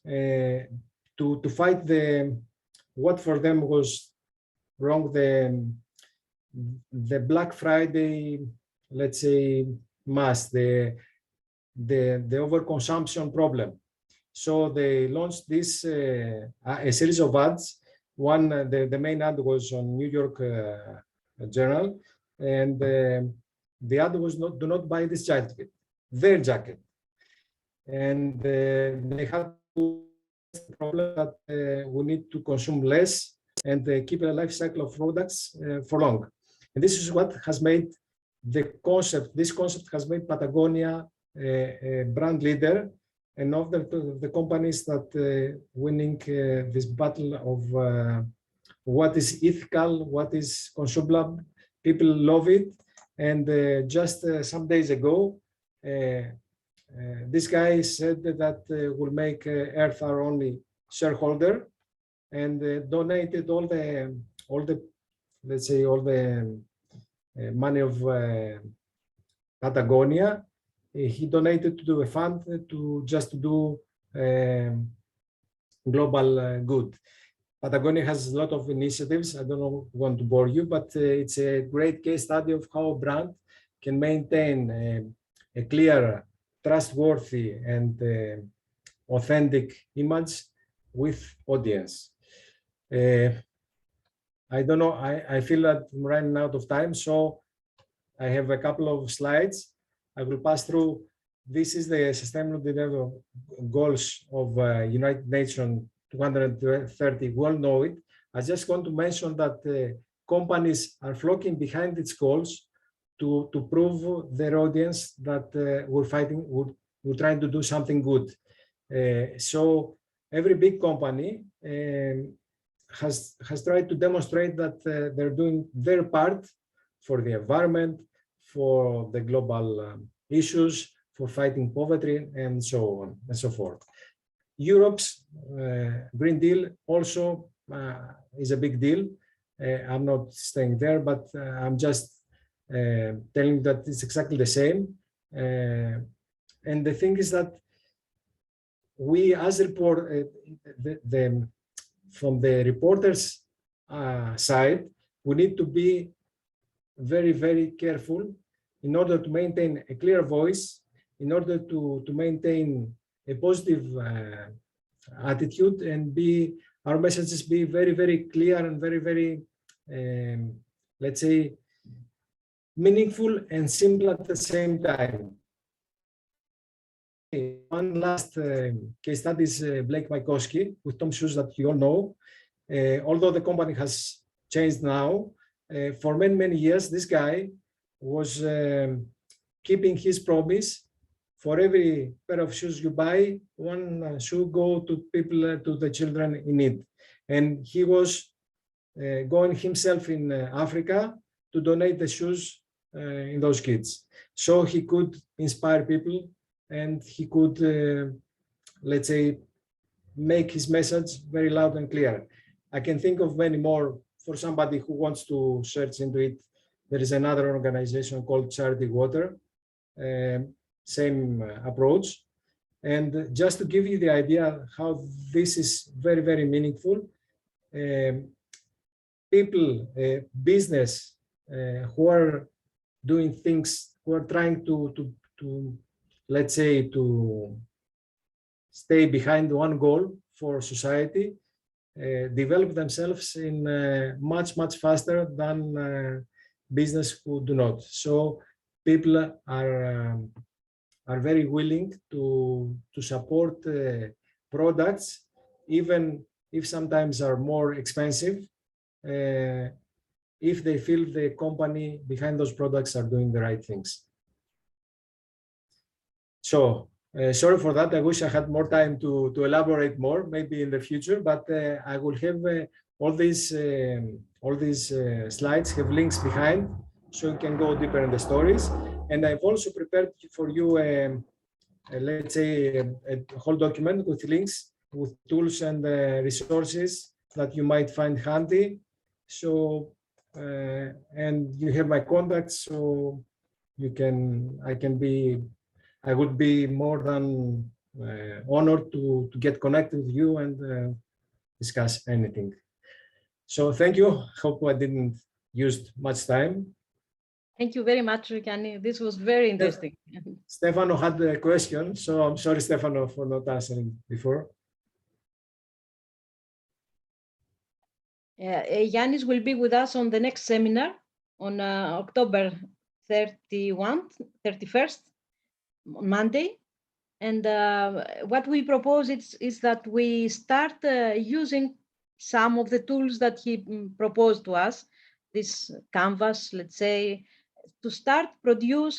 to fight what for them was wrong, the Black Friday, let's say, mass, the overconsumption problem. So they launched this a series of ads. One, the main ad was on New York Journal, and the ad was do not buy this jacket, their jacket. And they had the problem that we need to consume less and keep a life cycle of products for long. And this is what has made this concept has made Patagonia a brand leader, and of the companies that winning this battle of what is ethical, what is consumable. People love it. And just some days ago, this guy said that will make Earth our only shareholder, and donated all the let's say all the money of Patagonia. He donated to a fund to do global good. Patagonia has a lot of initiatives. I don't want to bore you, but it's a great case study of how a brand can maintain a clear, trustworthy, and authentic image with audience. I don't know, I feel that I'm running out of time, so I have a couple of slides. I will pass through. This is the Sustainable Development Goals of United Nations 230. We all know it. I just want to mention that companies are flocking behind its goals to prove their audience that we're trying to do something good. So every big company has tried to demonstrate that they're doing their part for the environment, for the global issues, for fighting poverty, and so on and so forth. Europe's Green Deal also is a big deal. I'm not staying there, but I'm just telling that it's exactly the same. And the thing is that we, as from the reporters' side, we need to be very, very careful in order to maintain a clear voice, in order to maintain a positive attitude, and our messages be very, very clear and very, very, let's say, meaningful and simple at the same time. One last case study is Blake Mycoskie with Tom Shoes that you all know. Although the company has changed now, for many, many years, this guy was keeping his promise. For every pair of shoes you buy, one shoe go to people, to the children in need. And he was going himself in Africa to donate the shoes in those kids. So he could inspire people, and he could, let's say, make his message very loud and clear. I can think of many more. For somebody who wants to search into it, there is another organization called Charity Water, same approach. And just to give you the idea how this is very, very meaningful, people, business who are doing things, who are trying to let's say, to stay behind one goal for society, develop themselves in much, much faster than business who do not. So people are very willing to support products, even if sometimes are more expensive, if they feel the company behind those products are doing the right things. So sorry for that. I wish I had more time to elaborate more, maybe in the future, but I will have all these slides have links behind, so you can go deeper in the stories. And I've also prepared for you, let's say, a whole document with links, with tools and resources that you might find handy. So, and you have my contacts, so you can, I would be more than honored to get connected with you and discuss anything. So thank you. Hope I didn't use much time. Thank you very much, Gianni. This was very interesting. Stefano had a question, so I'm sorry, Stefano, for not answering before. Yannis will be with us on the next seminar on October 31st, Monday. And what we propose is that we start using some of the tools that he proposed to us, this Canvas, let's say, to start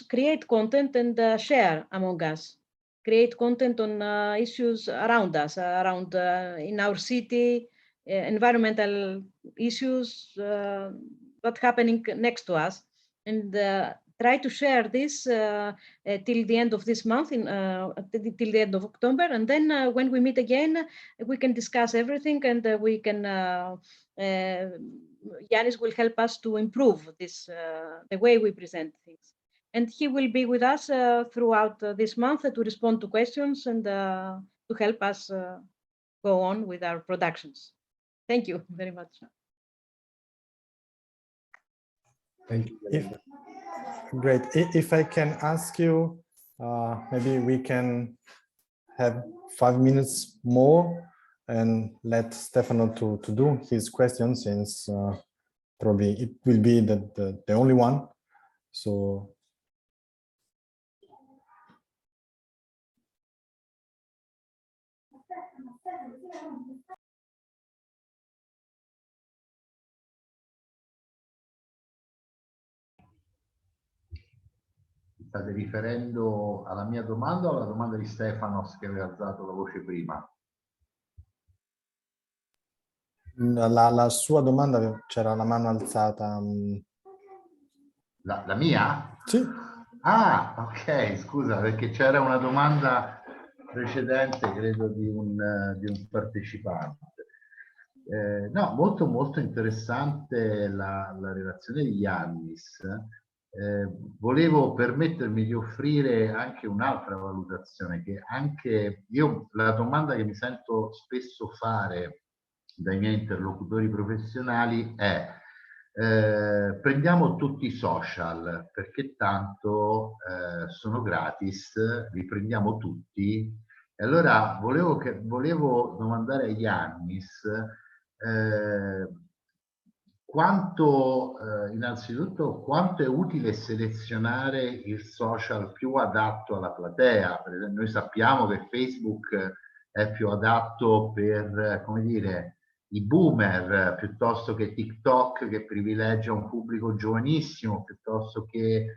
create content and share among us, create content on issues around us, in our city, environmental issues that happening next to us, and try to share this till the end of this month, till the end of October. And then when we meet again, we can discuss everything, and we can, Yannis will help us to improve this, the way we present things. And he will be with us throughout this month to respond to questions and to help us go on with our productions. Thank you very much. Thank you. Great. If I can ask you, maybe we can have 5 minutes more and let Stefano to do his question, since probably it will be the only one. So. State riferendo alla mia domanda o alla domanda di Stefanos che aveva alzato la voce prima? La sua domanda, c'era la mano alzata. La mia? Sì. Ah, ok, scusa, perché c'era una domanda precedente, credo, di un partecipante. No, molto interessante la relazione di Yannis. Volevo permettermi di offrire anche un'altra valutazione, che anche io, la domanda che mi sento spesso fare dai miei interlocutori professionali è: prendiamo tutti i social, perché tanto sono gratis, li prendiamo tutti. E allora volevo domandare a Yannis innanzitutto quanto è utile selezionare il social più adatto alla platea. Per esempio, noi sappiamo che Facebook è più adatto per, come dire, i boomer, piuttosto che TikTok, che privilegia un pubblico giovanissimo, piuttosto che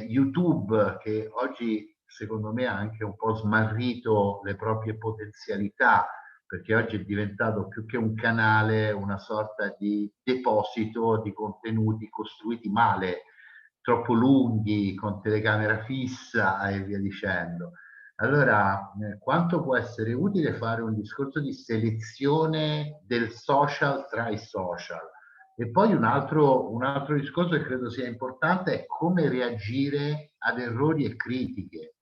YouTube, che oggi secondo me ha anche un po' smarrito le proprie potenzialità, perché oggi è diventato più che un canale una sorta di deposito di contenuti costruiti male, troppo lunghi, con telecamera fissa e via dicendo. Allora, quanto può essere utile fare un discorso di selezione del social tra i social? E poi un altro discorso che credo sia importante è come reagire ad errori e critiche,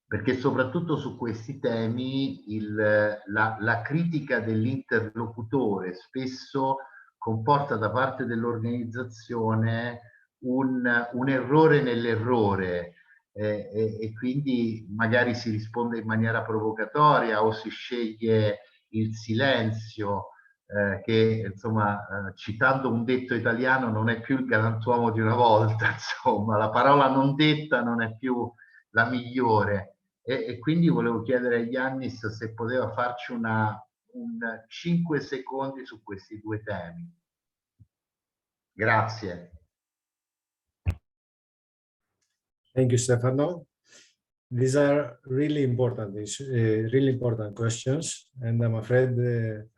perché soprattutto su questi temi la critica dell'interlocutore spesso comporta da parte dell'organizzazione un errore nell'errore, e quindi magari si risponde in maniera provocatoria o si sceglie il silenzio, che insomma, citando un detto italiano, non è più il galantuomo di una volta, insomma la parola non detta non è più la migliore. E quindi volevo chiedere a Yannis se poteva farci un 5 secondi su questi due temi. Grazie. Thank you, Stefano. These are really important questions, and I'm afraid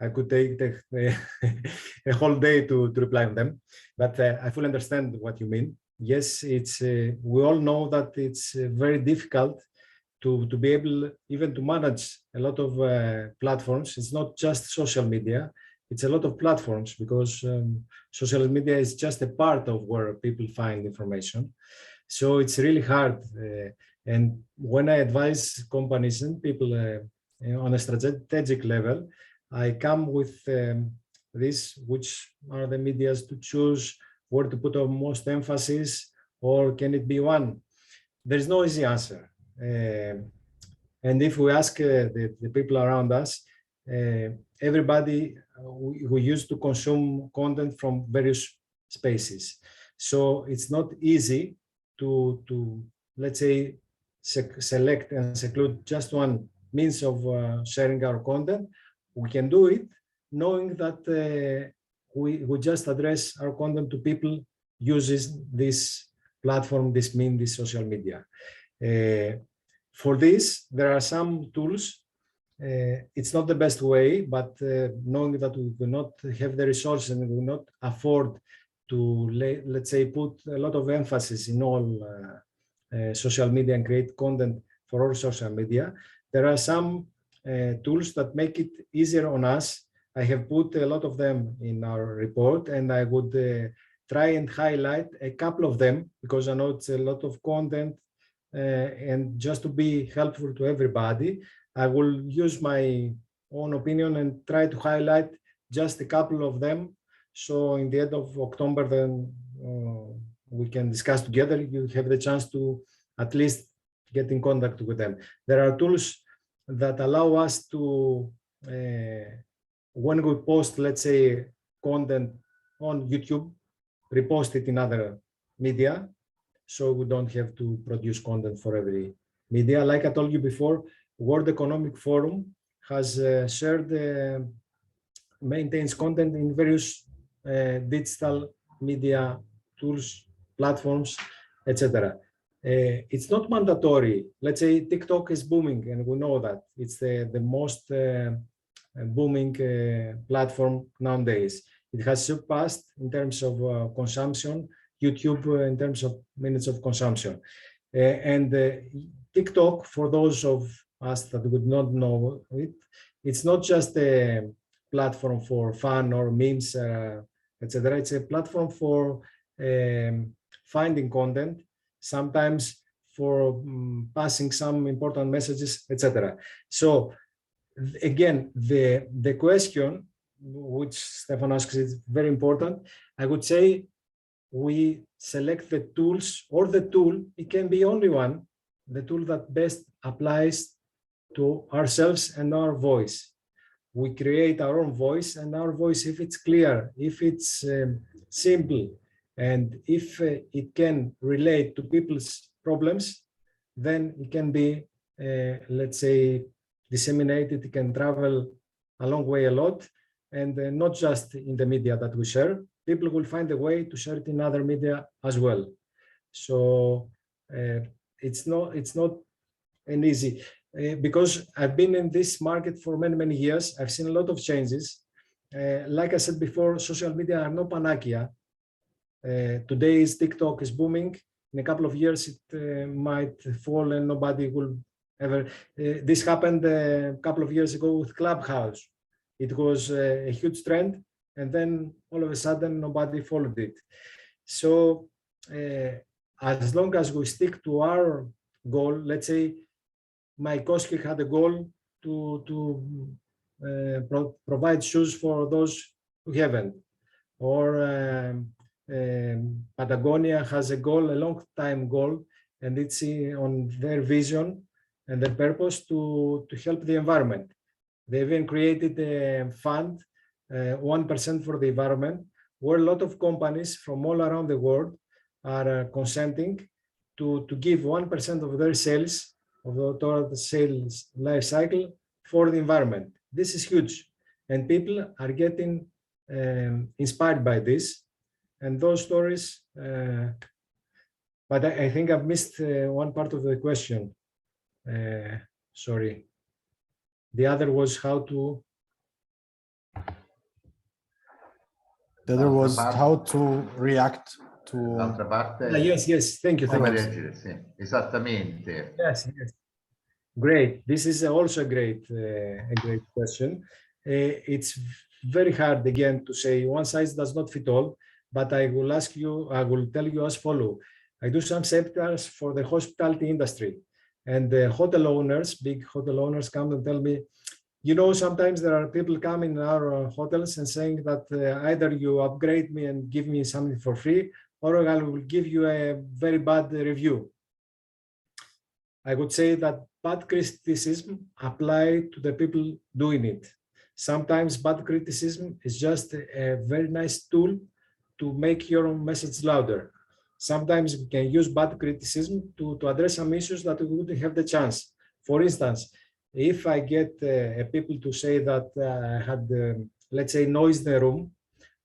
I could take a whole day to reply on them. But I fully understand what you mean. Yes, it's we all know that it's very difficult to be able even to manage a lot of platforms. It's not just social media. It's a lot of platforms because social media is just a part of where people find information. So it's really hard. And when I advise companies and people on a strategic level, I come with this, which are the medias to choose, where to put our most emphasis, or can it be one? There's no easy answer. And if we ask the people around us, everybody who used to consume content from various spaces. So it's not easy to let's say, select and seclude just one means of sharing our content. We can do it knowing that we just address our content to people uses this platform, this social media. For this, there are some tools. It's not the best way, but knowing that we will not have the resources and we will not afford to, let's say, put a lot of emphasis in all social media and create content for all social media, there are some tools that make it easier on us. I have put a lot of them in our report, and I would try and highlight a couple of them because I know it's a lot of content, and just to be helpful to everybody, I will use my own opinion and try to highlight just a couple of them. So in the end of October, then we can discuss together. You have the chance to at least get in contact with them. There are tools that allow us to, when we post, let's say, content on YouTube, repost it in other media, so we don't have to produce content for every media. Like I told you before, World Economic Forum has shared, maintains content in various digital media tools, platforms, etc. It's not mandatory. Let's say TikTok is booming, and we know that it's the most booming platform nowadays. It has surpassed in terms of consumption YouTube in terms of minutes of consumption. And TikTok, for those of us that would not know it, it's not just a platform for fun or memes, etc. It's a platform for finding content, sometimes for passing some important messages, etc. So again, the question which Stefan asks is very important. I would say we select the tools, or the tool, it can be only one, the tool that best applies to ourselves and our voice. We create our own voice, and our voice, if it's clear, if it's simple, and if it can relate to people's problems, then it can be, let's say, disseminated. It can travel a long way a lot, and not just in the media that we share. People will find a way to share it in other media as well. So it's not an easy, because I've been in this market for many years. I've seen a lot of changes. Like I said before, social media are no panacea. Today's TikTok is booming. In a couple of years, it might fall and nobody will ever. This happened a couple of years ago with Clubhouse. It was a huge trend, and then all of a sudden nobody followed it. So as long as we stick to our goal, let's say Maikoski had a goal to provide shoes for those who haven't, or Patagonia has a goal, a long time goal, and it's on their vision and their purpose to help the environment. They even created a fund, 1% for the environment, where a lot of companies from all around the world are consenting to give 1% of their sales, of the total sales life cycle, for the environment. This is huge, and people are getting inspired by this. And those stories but I think I've missed one part of the question. Sorry. The other was how to. The other was how to react to. L'altra parte. Yes. Thank you. Come reagire, sì, esattamente. Yes. Great. This is also a great question. It's very hard again to say one size does not fit all, but I will tell you as follow. I do some seminars for the hospitality industry, and the hotel owners, big hotel owners, come and tell me, you know, sometimes there are people coming in our hotels and saying that either you upgrade me and give me something for free, or I will give you a very bad review. I would say that bad criticism apply to the people doing it. Sometimes bad criticism is just a very nice tool to make your own message louder. Sometimes we can use bad criticism to address some issues that we wouldn't have the chance. For instance, if I get people to say that I had, let's say, noise in the room,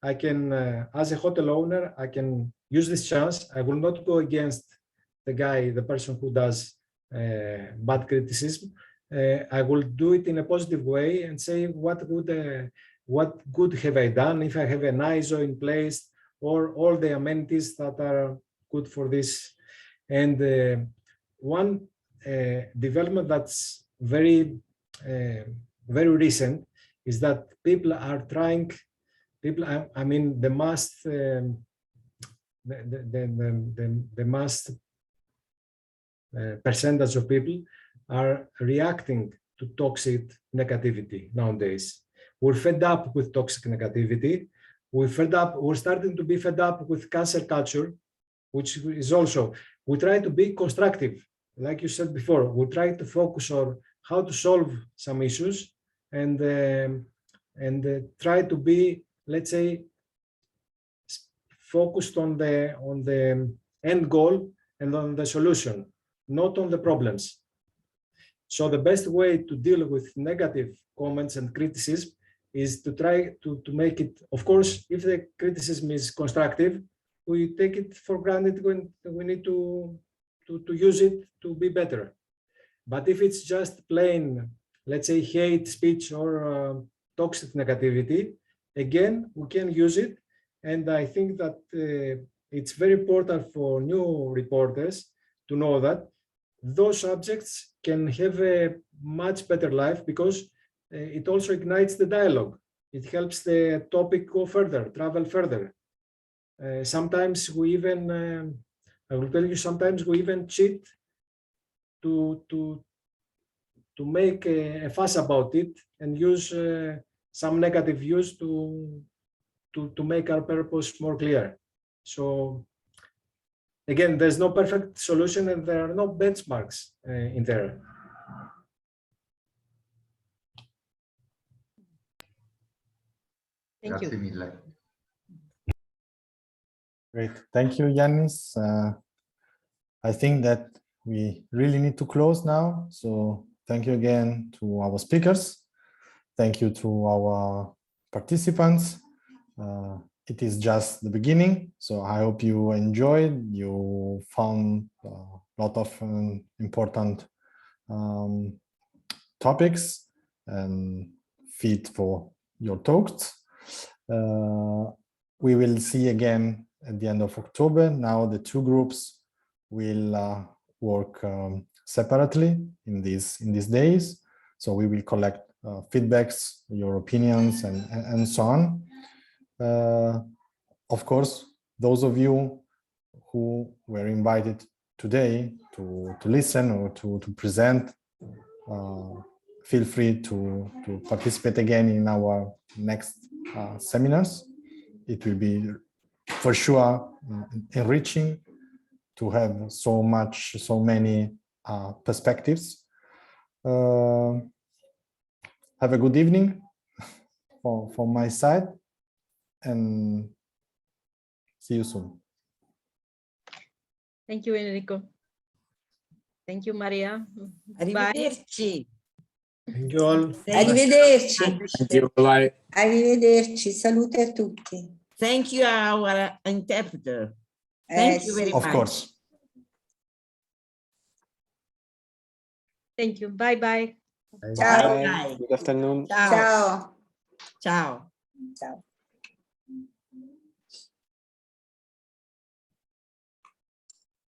I can, as a hotel owner, I can use this chance. I will not go against the person who does bad criticism. I will do it in a positive way and say what good have I done if I have an ISO in place or all the amenities that are good for this. And one development that's very recent is that people are trying. I mean, the mass percentage of people are reacting to toxic negativity nowadays. We're fed up with toxic negativity. We're starting to be fed up with cancel culture, which is also, we try to be constructive. Like you said before, we try to focus on how to solve some issues and try to be, let's say, focused on the end goal and on the solution, not on the problems. So the best way to deal with negative comments and criticism is to try to make it, of course, if the criticism is constructive, we take it for granted when we need to use it to be better. But if it's just plain, let's say, hate speech or toxic negativity, again, we can use it. And I think that it's very important for new reporters to know that those subjects can have a much better life because it also ignites the dialogue. It helps the topic go further, travel further. Sometimes we even, I will tell you, sometimes we even cheat to make a fuss about it and use some negative views to make our purpose more clear. So again, there's no perfect solution and there are no benchmarks in there. Thank Grazie you. mille. Great. Thank you, Yannis. I think that we really need to close now. So thank you again to our speakers. Thank you to our participants. It is just the beginning. So I hope you enjoyed, you found a lot of important topics and fit for your talks. We will see again at the end of October. Now the two groups will work separately in these days. So we will collect feedbacks, your opinions, and so on. Of course, those of you who were invited today to listen or to present, feel free to participate again in our next seminars. It will be for sure enriching to have so many perspectives. Have a good evening from my side and see you soon. Thank you, Enrico. Thank you, Maria. Arrivederci. Thank you all. Arrivederci. Thank you. Bye. Arrivederci. Salute a tutti. Thank you, our interpreter. Thank you very Of much. course. Thank you. Bye-bye. Bye. Good afternoon. Ciao. Ciao. Ciao. Ciao.